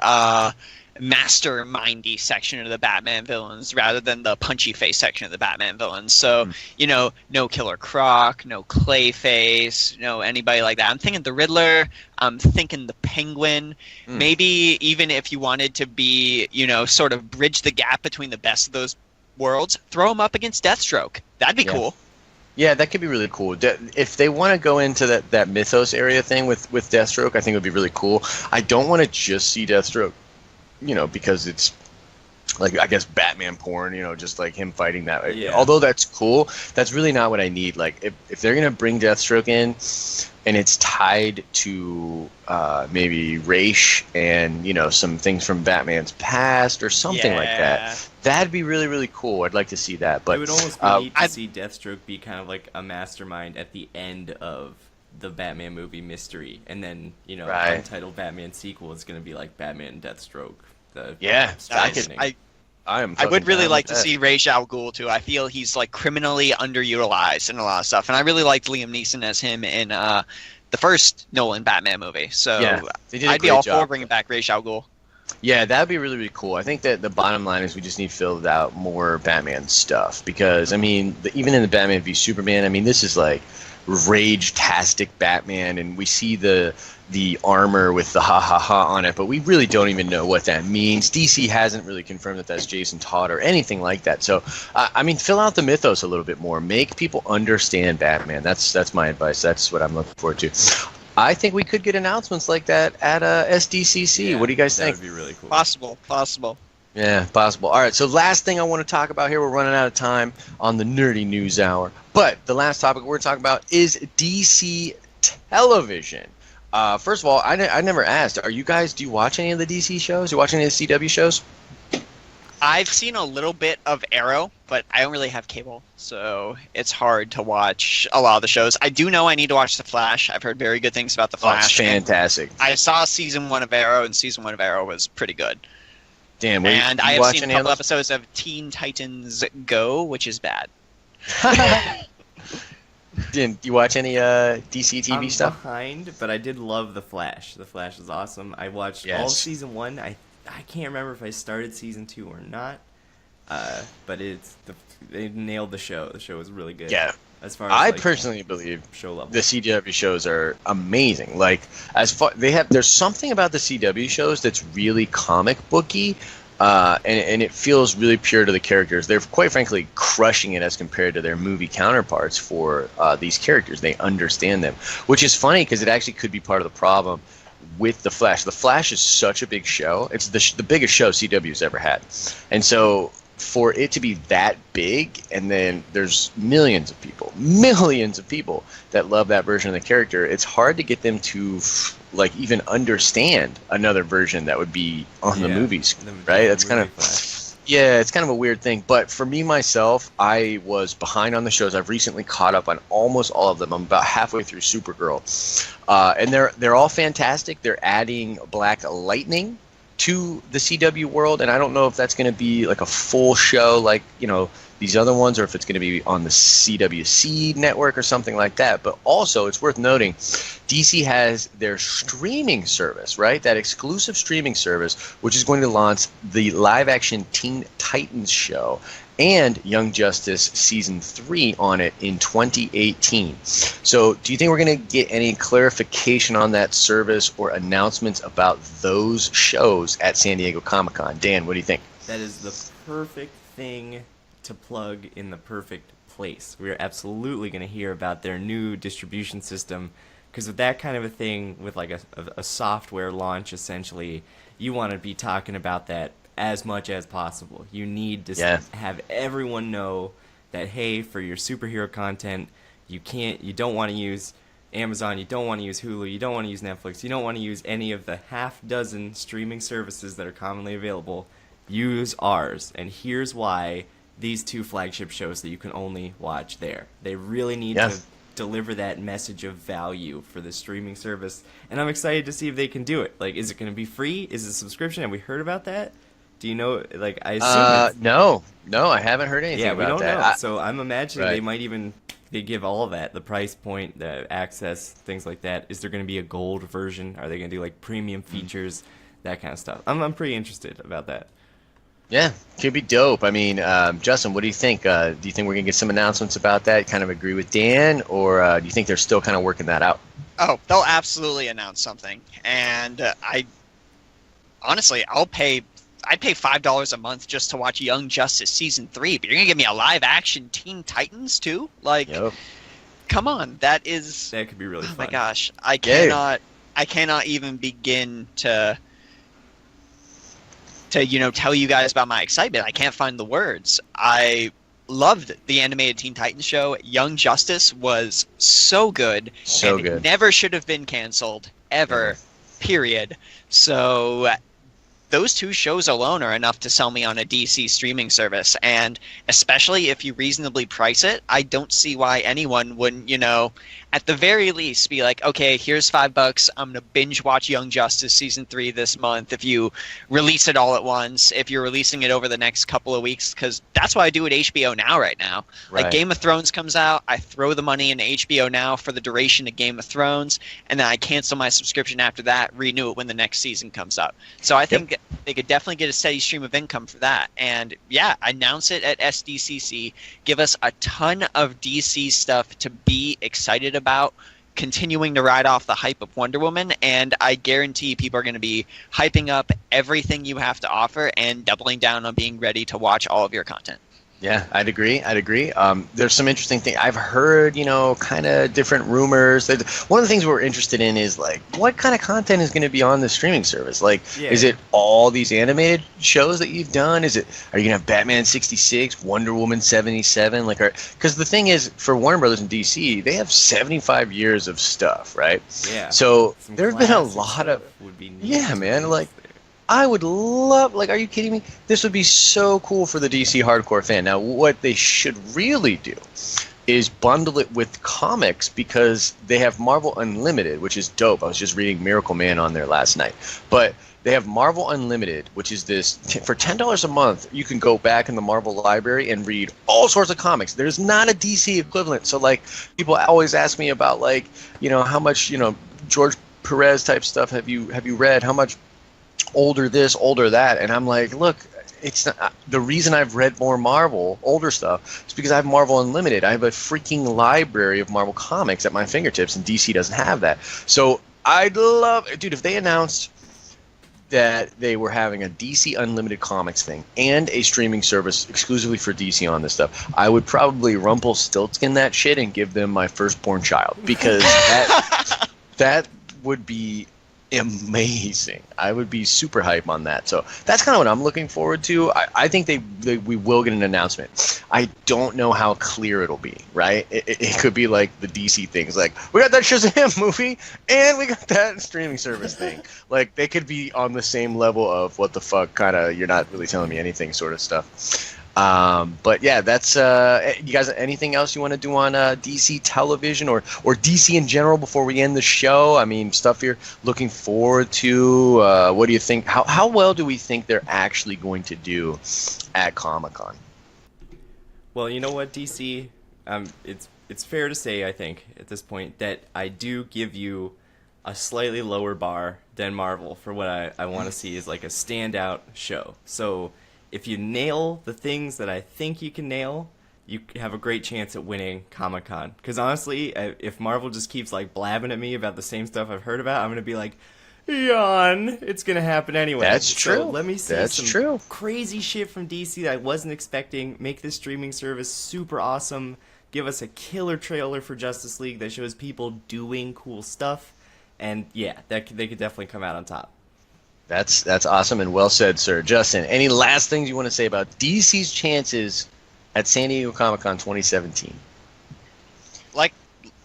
mastermindy section of the Batman villains rather than the punchy face section of the Batman villains. So, no Killer Croc, no Clayface, no anybody like that. I'm thinking the Riddler. I'm thinking the Penguin. Maybe even if you wanted to be, sort of bridge the gap between the best of those worlds, throw him up against Deathstroke. That'd be cool. Yeah, that could be really cool. If they want to go into that mythos area thing with Deathstroke, I think it would be really cool. I don't want to just see Deathstroke, because it's like, I guess, Batman porn, just like him fighting that. Yeah. Although that's cool, that's really not what I need. Like, if they're going to bring Deathstroke in and it's tied to maybe Raish and, some things from Batman's past or something like that, that'd be really, really cool. I'd like to see that. But it would almost be neat to see Deathstroke be kind of like a mastermind at the end of the Batman movie mystery, and then, right. Untitled Batman sequel is going to be like Batman and Deathstroke. I would really like to see Ra's al Ghul too. I feel he's like criminally underutilized in a lot of stuff, and I really liked Liam Neeson as him in the first Nolan Batman movie. So I'd be all for bringing back Ra's al Ghul. Yeah, that'd be really, really cool. I think that the bottom line is we just need filled out more Batman stuff, because even in the Batman v Superman, this is like rage-tastic Batman, and we see the armor with the ha on it, but we really don't even know what that means. DC hasn't really confirmed that that's Jason Todd or anything like that. So fill out the mythos a little bit more, make people understand Batman. That's my advice. That's what I'm looking forward to. I think we could get announcements like that at SDCC. Yeah, what do you guys think? That would be really cool. Possible. Yeah, possible. All right, so last thing I want to talk about here, we're running out of time on the Nerdy News Hour, but the last topic we're going to talk about is DC television. First of all, I never asked, do you watch any of the DC shows? Do you watch any of the CW shows? I've seen a little bit of Arrow, but I don't really have cable, so it's hard to watch a lot of the shows. I do know I need to watch The Flash. I've heard very good things about The Flash. Oh, it's fantastic. I saw season 1 of Arrow, and season 1 of Arrow was pretty good. Damn, and I have seen a couple episodes of Teen Titans Go, which is bad. Didn't you watch any DC TV stuff? I'm behind, but I did love The Flash. The Flash is awesome. I watched all of season 1. I can't remember if I started season 2 or not. But they nailed the show. The show was really good. Yeah. As far as I like, personally believe show level. the CW shows are amazing. Like there's something about the CW shows that's really comic booky, and it feels really pure to the characters. They're quite frankly crushing it as compared to their movie counterparts for these characters. They understand them, which is funny because it actually could be part of the problem with The Flash. The Flash is such a big show. It's the biggest show CW's ever had, and so for it to be that big, and then there's millions of people that love that version of the character, it's hard to get them to like even understand another version that would be on the movies, right? That's kind of it's kind of a weird thing. But for me myself, I was behind on the shows. I've recently caught up on almost all of them. I'm about halfway through Supergirl, and they're all fantastic. They're adding Black Lightning to the CW world, and I don't know if that's going to be like a full show like, these other ones, or if it's going to be on the CWC network or something like that. But also, it's worth noting, DC has their streaming service, right? That exclusive streaming service, which is going to launch the live-action Teen Titans show and Young Justice Season 3 on it in 2018. So do you think we're going to get any clarification on that service or announcements about those shows at San Diego Comic-Con? Dan, what do you think? That is the perfect thing to plug in the perfect place. We're absolutely going to hear about their new distribution system, because with that kind of a thing, with like a software launch, essentially, you want to be talking about that as much as possible. You need to have everyone know that, hey, for your superhero content, you don't want to use Amazon, you don't want to use Hulu, you don't want to use Netflix, you don't want to use any of the half dozen streaming services that are commonly available. Use ours. And here's why: these two flagship shows that you can only watch there. They really need to deliver that message of value for the streaming service, and I'm excited to see if they can do it. Like, is it going to be free? Is it a subscription? Have we heard about that? Do you know? Like, I assume no, I haven't heard anything about that. Yeah, we don't know. So I'm imagining they might even give all of that, the price point, the access, things like that. Is there going to be a gold version? Are they going to do like premium features, that kind of stuff? I'm pretty interested about that. Yeah, could be dope. I mean, Justin, what do you think? Do you think we're going to get some announcements about that? Kind of agree with Dan, or do you think they're still kind of working that out? Oh, they'll absolutely announce something. And honestly, I'd pay $5 a month just to watch Young Justice Season 3, but you're going to give me a live-action Teen Titans, too? Like, come on, that could be really fun. Oh my gosh, I cannot even begin to tell you guys about my excitement. I can't find the words. I loved the animated Teen Titans show. Young Justice was so good. It never should have been canceled, ever, period. So those two shows alone are enough to sell me on a DC streaming service, and especially if you reasonably price it, I don't see why anyone wouldn't, at the very least be like, okay, here's $5, I'm gonna binge watch Young Justice Season 3 this month if you release it all at once, if you're releasing it over the next couple of weeks, because that's what I do at HBO Now right now. Like, Game of Thrones comes out, I throw the money into HBO Now for the duration of Game of Thrones, and then I cancel my subscription after that, renew it when the next season comes up. So I think they could definitely get a steady stream of income for that. And announce it at SDCC. Give us a ton of DC stuff to be excited about, continuing to ride off the hype of Wonder Woman. And I guarantee people are going to be hyping up everything you have to offer and doubling down on being ready to watch all of your content. Yeah, I'd agree. There's some interesting things. I've heard, kind of different rumors. One of the things we're interested in is, like, what kind of content is going to be on the streaming service? Like, is it all these animated shows that you've done? Are you going to have Batman 66, Wonder Woman 77? Because the thing is, for Warner Brothers and DC, they have 75 years of stuff, right? Yeah. So there's been a lot of... man, like... I would love, are you kidding me? This would be so cool for the DC hardcore fan. Now, what they should really do is bundle it with comics, because they have Marvel Unlimited, which is dope. I was just reading Miracle Man on there last night. But they have Marvel Unlimited, which is this, for $10 a month, you can go back in the Marvel library and read all sorts of comics. There's not a DC equivalent. So, people always ask me about, how much, George Perez type stuff have you read? How much older this, older that? And I'm like, look, it's not, the reason I've read more Marvel, older stuff, is because I have Marvel Unlimited. I have a freaking library of Marvel comics at my fingertips, and DC doesn't have that. So I'd love, dude, if they announced that they were having a DC Unlimited comics thing and a streaming service exclusively for DC on this stuff, I would probably Rumpelstiltskin that shit and give them my firstborn child, because that would be amazing. I would be super hype on that. So that's kind of what I'm looking forward to. I think we will get an announcement. I don't know how clear it'll be, right? It could be like the DC things, like, we got that Shazam movie and we got that streaming service thing. Like, they could be on the same level of what the fuck, kind of, you're not really telling me anything sort of stuff. But yeah, that's you guys. Anything else you want to do on DC television or DC in general before we end the show? I mean, stuff you're looking forward to. What do you think? How well do we think they're actually going to do at Comic-Con? Well, you know what, DC, it's fair to say, I think, at this point, that I do give you a slightly lower bar than Marvel for what I want to see is like a standout show. So if you nail the things that I think you can nail, you have a great chance at winning Comic-Con. Because honestly, if Marvel just keeps like blabbing at me about the same stuff I've heard about, I'm going to be like, yawn, it's going to happen anyway. That's true. So let me see some true. crazy shit from DC that I wasn't expecting. Make this streaming service super awesome. Give us a killer trailer for Justice League that shows people doing cool stuff. And yeah, they could definitely come out on top. That's awesome and well said, sir. Justin, any last things you want to say about DC's chances at San Diego Comic-Con 2017?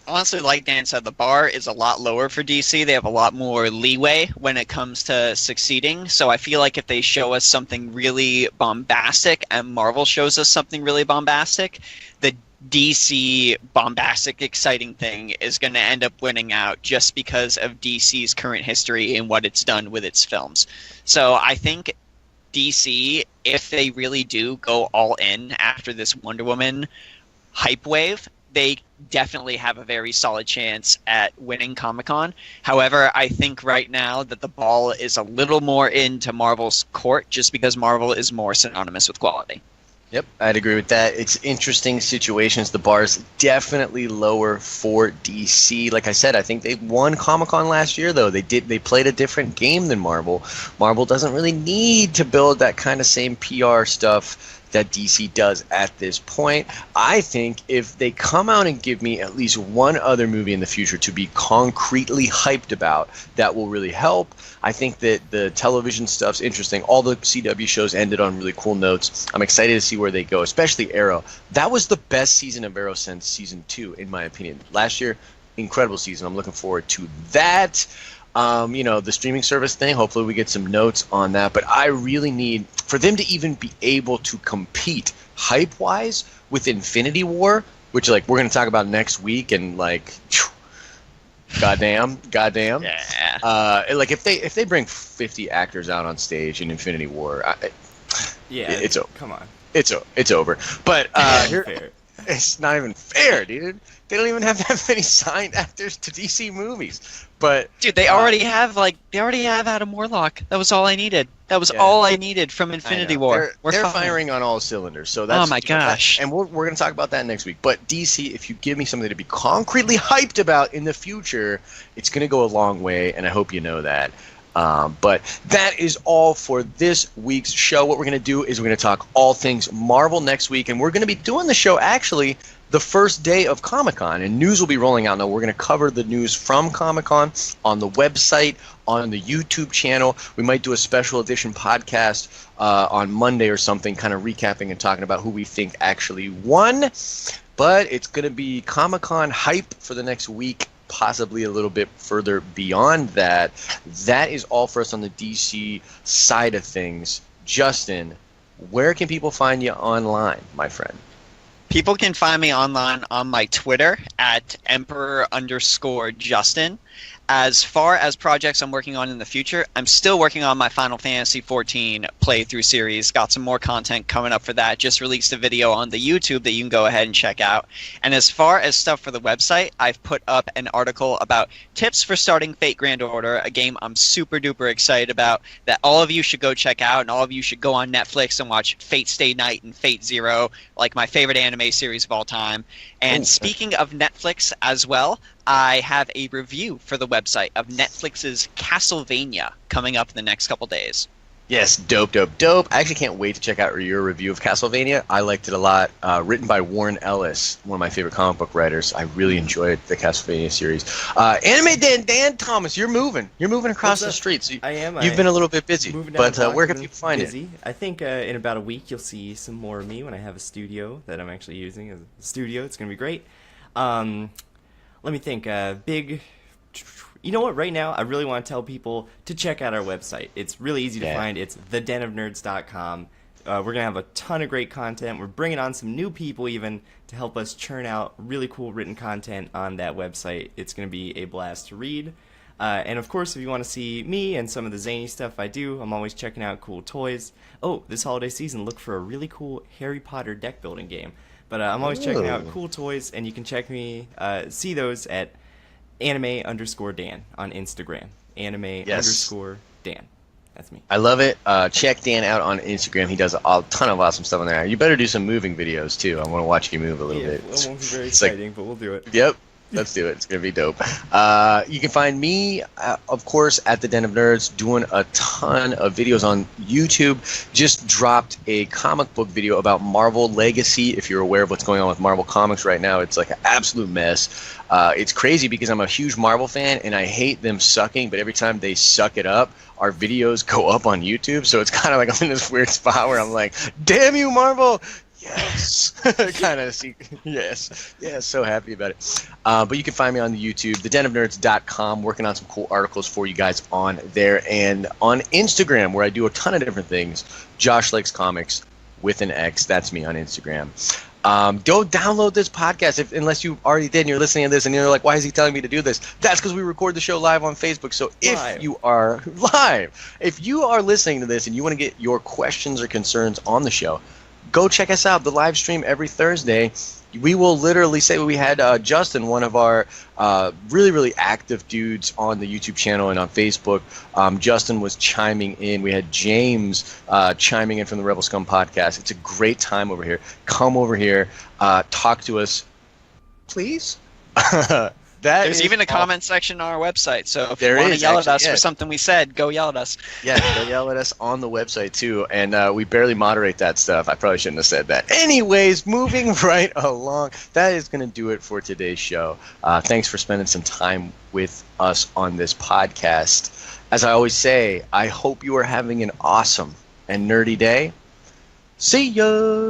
Honestly, like Dan said, the bar is a lot lower for DC. They have a lot more leeway when it comes to succeeding. So I feel like if they show us something really bombastic and Marvel shows us something really bombastic, the DC bombastic, exciting thing is going to end up winning out just because of DC's current history and what it's done with its films. So I think DC, if they really do go all in after this Wonder Woman hype wave, they definitely have a very solid chance at winning Comic-Con. However, I think right now that the ball is a little more into Marvel's court just because Marvel is more synonymous with quality. Yep, I'd agree with that. It's interesting situations. The bar's definitely lower for DC. Like I said, I think they won Comic-Con last year, though. They played a different game than Marvel. Marvel doesn't really need to build that kind of same PR stuff that DC does at this point. I think if they come out and give me at least one other movie in the future to be concretely hyped about, that will really help. I think that the television stuff's interesting. All the CW shows ended on really cool notes. I'm excited to see where they go, especially Arrow. That was the best season of Arrow since season 2, in my opinion. Last year, incredible season. I'm looking forward to that. The streaming service thing, hopefully we get some notes on that. But I really need, for them to even be able to compete hype-wise with Infinity War, which like we're going to talk about next week, and like, goddamn. Yeah. Like if they bring 50 actors out on stage in Infinity War, it's over. Come on. It's over. But Fair. it's not even fair, dude. They don't even have that many signed actors to DC movies. But dude, they already have Adam Warlock. That was all I needed. All I needed from Infinity War. They're firing on all cylinders. So that's, oh my gosh. And we're going to talk about that next week. But DC, if you give me something to be concretely hyped about in the future, it's going to go a long way, and I hope you know that. But that is all for this week's show. What we're going to do is we're going to talk all things Marvel next week, and we're going to be doing the show actually the first day of Comic-Con, and news will be rolling out now. We're going to cover the news from Comic-Con on the website, on the YouTube channel. We might do a special edition podcast on Monday or something, kind of recapping and talking about who we think actually won. But it's going to be Comic-Con hype for the next week, possibly a little bit further beyond that. That is all for us on the DC side of things. Justin, where can people find you online, my friend? People can find me online on my Twitter at Emperor_Justin. as far as projects I'm working on in the future, I'm still working on my Final Fantasy XIV playthrough series. Got some more content coming up for that. Just released a video on the YouTube that you can go ahead and check out. And as far as stuff for the website, I've put up an article about tips for starting Fate Grand Order, a game I'm super duper excited about that all of you should go check out, and all of you should go on Netflix and watch Fate Stay Night and Fate Zero, like my favorite anime series of all time. And speaking of Netflix as well, I have a review for the website of Netflix's Castlevania coming up in the next couple days. Yes, dope. I actually can't wait to check out your review of Castlevania. I liked it a lot. Written by Warren Ellis, one of my favorite comic book writers. I really enjoyed the Castlevania series. Anime Dan Thomas, you're moving. You're moving across the street. So I am. You've been a little bit busy, but where can people find busy. it? I think in about a week you'll see some more of me when I have a studio that I'm actually using as a studio. It's going to be great. Let me think. You know what? Right now, I really want to tell people to check out our website. It's really easy to find. It's thedenofnerds.com. We're going to have a ton of great content. We're bringing on some new people even to help us churn out really cool written content on that website. It's going to be a blast to read. And of course, if you want to see me and some of the zany stuff I do, I'm always checking out cool toys. Oh, this holiday season, look for a really cool Harry Potter deck building game. But I'm always checking out cool toys, and you can see those at anime_Dan on Instagram. Anime_Dan. That's me. I love it. Check Dan out on Instagram. He does a ton of awesome stuff on there. You better do some moving videos, too. I want to watch you move a little bit. It won't be very exciting, but we'll do it. Yep. Let's do it. It's going to be dope. You can find me, of course, at the Den of Nerds, doing a ton of videos on YouTube. Just dropped a comic book video about Marvel Legacy. If you're aware of what's going on with Marvel Comics right now, it's like an absolute mess. It's crazy because I'm a huge Marvel fan, and I hate them sucking, but every time they suck it up, our videos go up on YouTube. So it's kind of like I'm in this weird spot where I'm like, damn you, Marvel! Yes, kind of see. Yes, so happy about it. But you can find me on the YouTube, thedenofnerds.com, working on some cool articles for you guys on there, and on Instagram, where I do a ton of different things. Josh Likes Comics with an X. That's me on Instagram. Go download this podcast unless you already did and you're listening to this and you're like, why is he telling me to do this? That's because we record the show live on Facebook. So if you are live, if you are listening to this and you want to get your questions or concerns on the show, go check us out, the live stream every Thursday. We will literally say we had Justin, one of our really, really active dudes on the YouTube channel and on Facebook. Justin was chiming in. We had James chiming in from the Rebel Scum podcast. It's a great time over here. Come over here, talk to us, please. There's even a comment section on our website, so if you want to yell at us for something we said, go yell at us. Yeah, go yell at us on the website, too, and we barely moderate that stuff. I probably shouldn't have said that. Anyways, moving right along, that is going to do it for today's show. Thanks for spending some time with us on this podcast. As I always say, I hope you are having an awesome and nerdy day. See ya!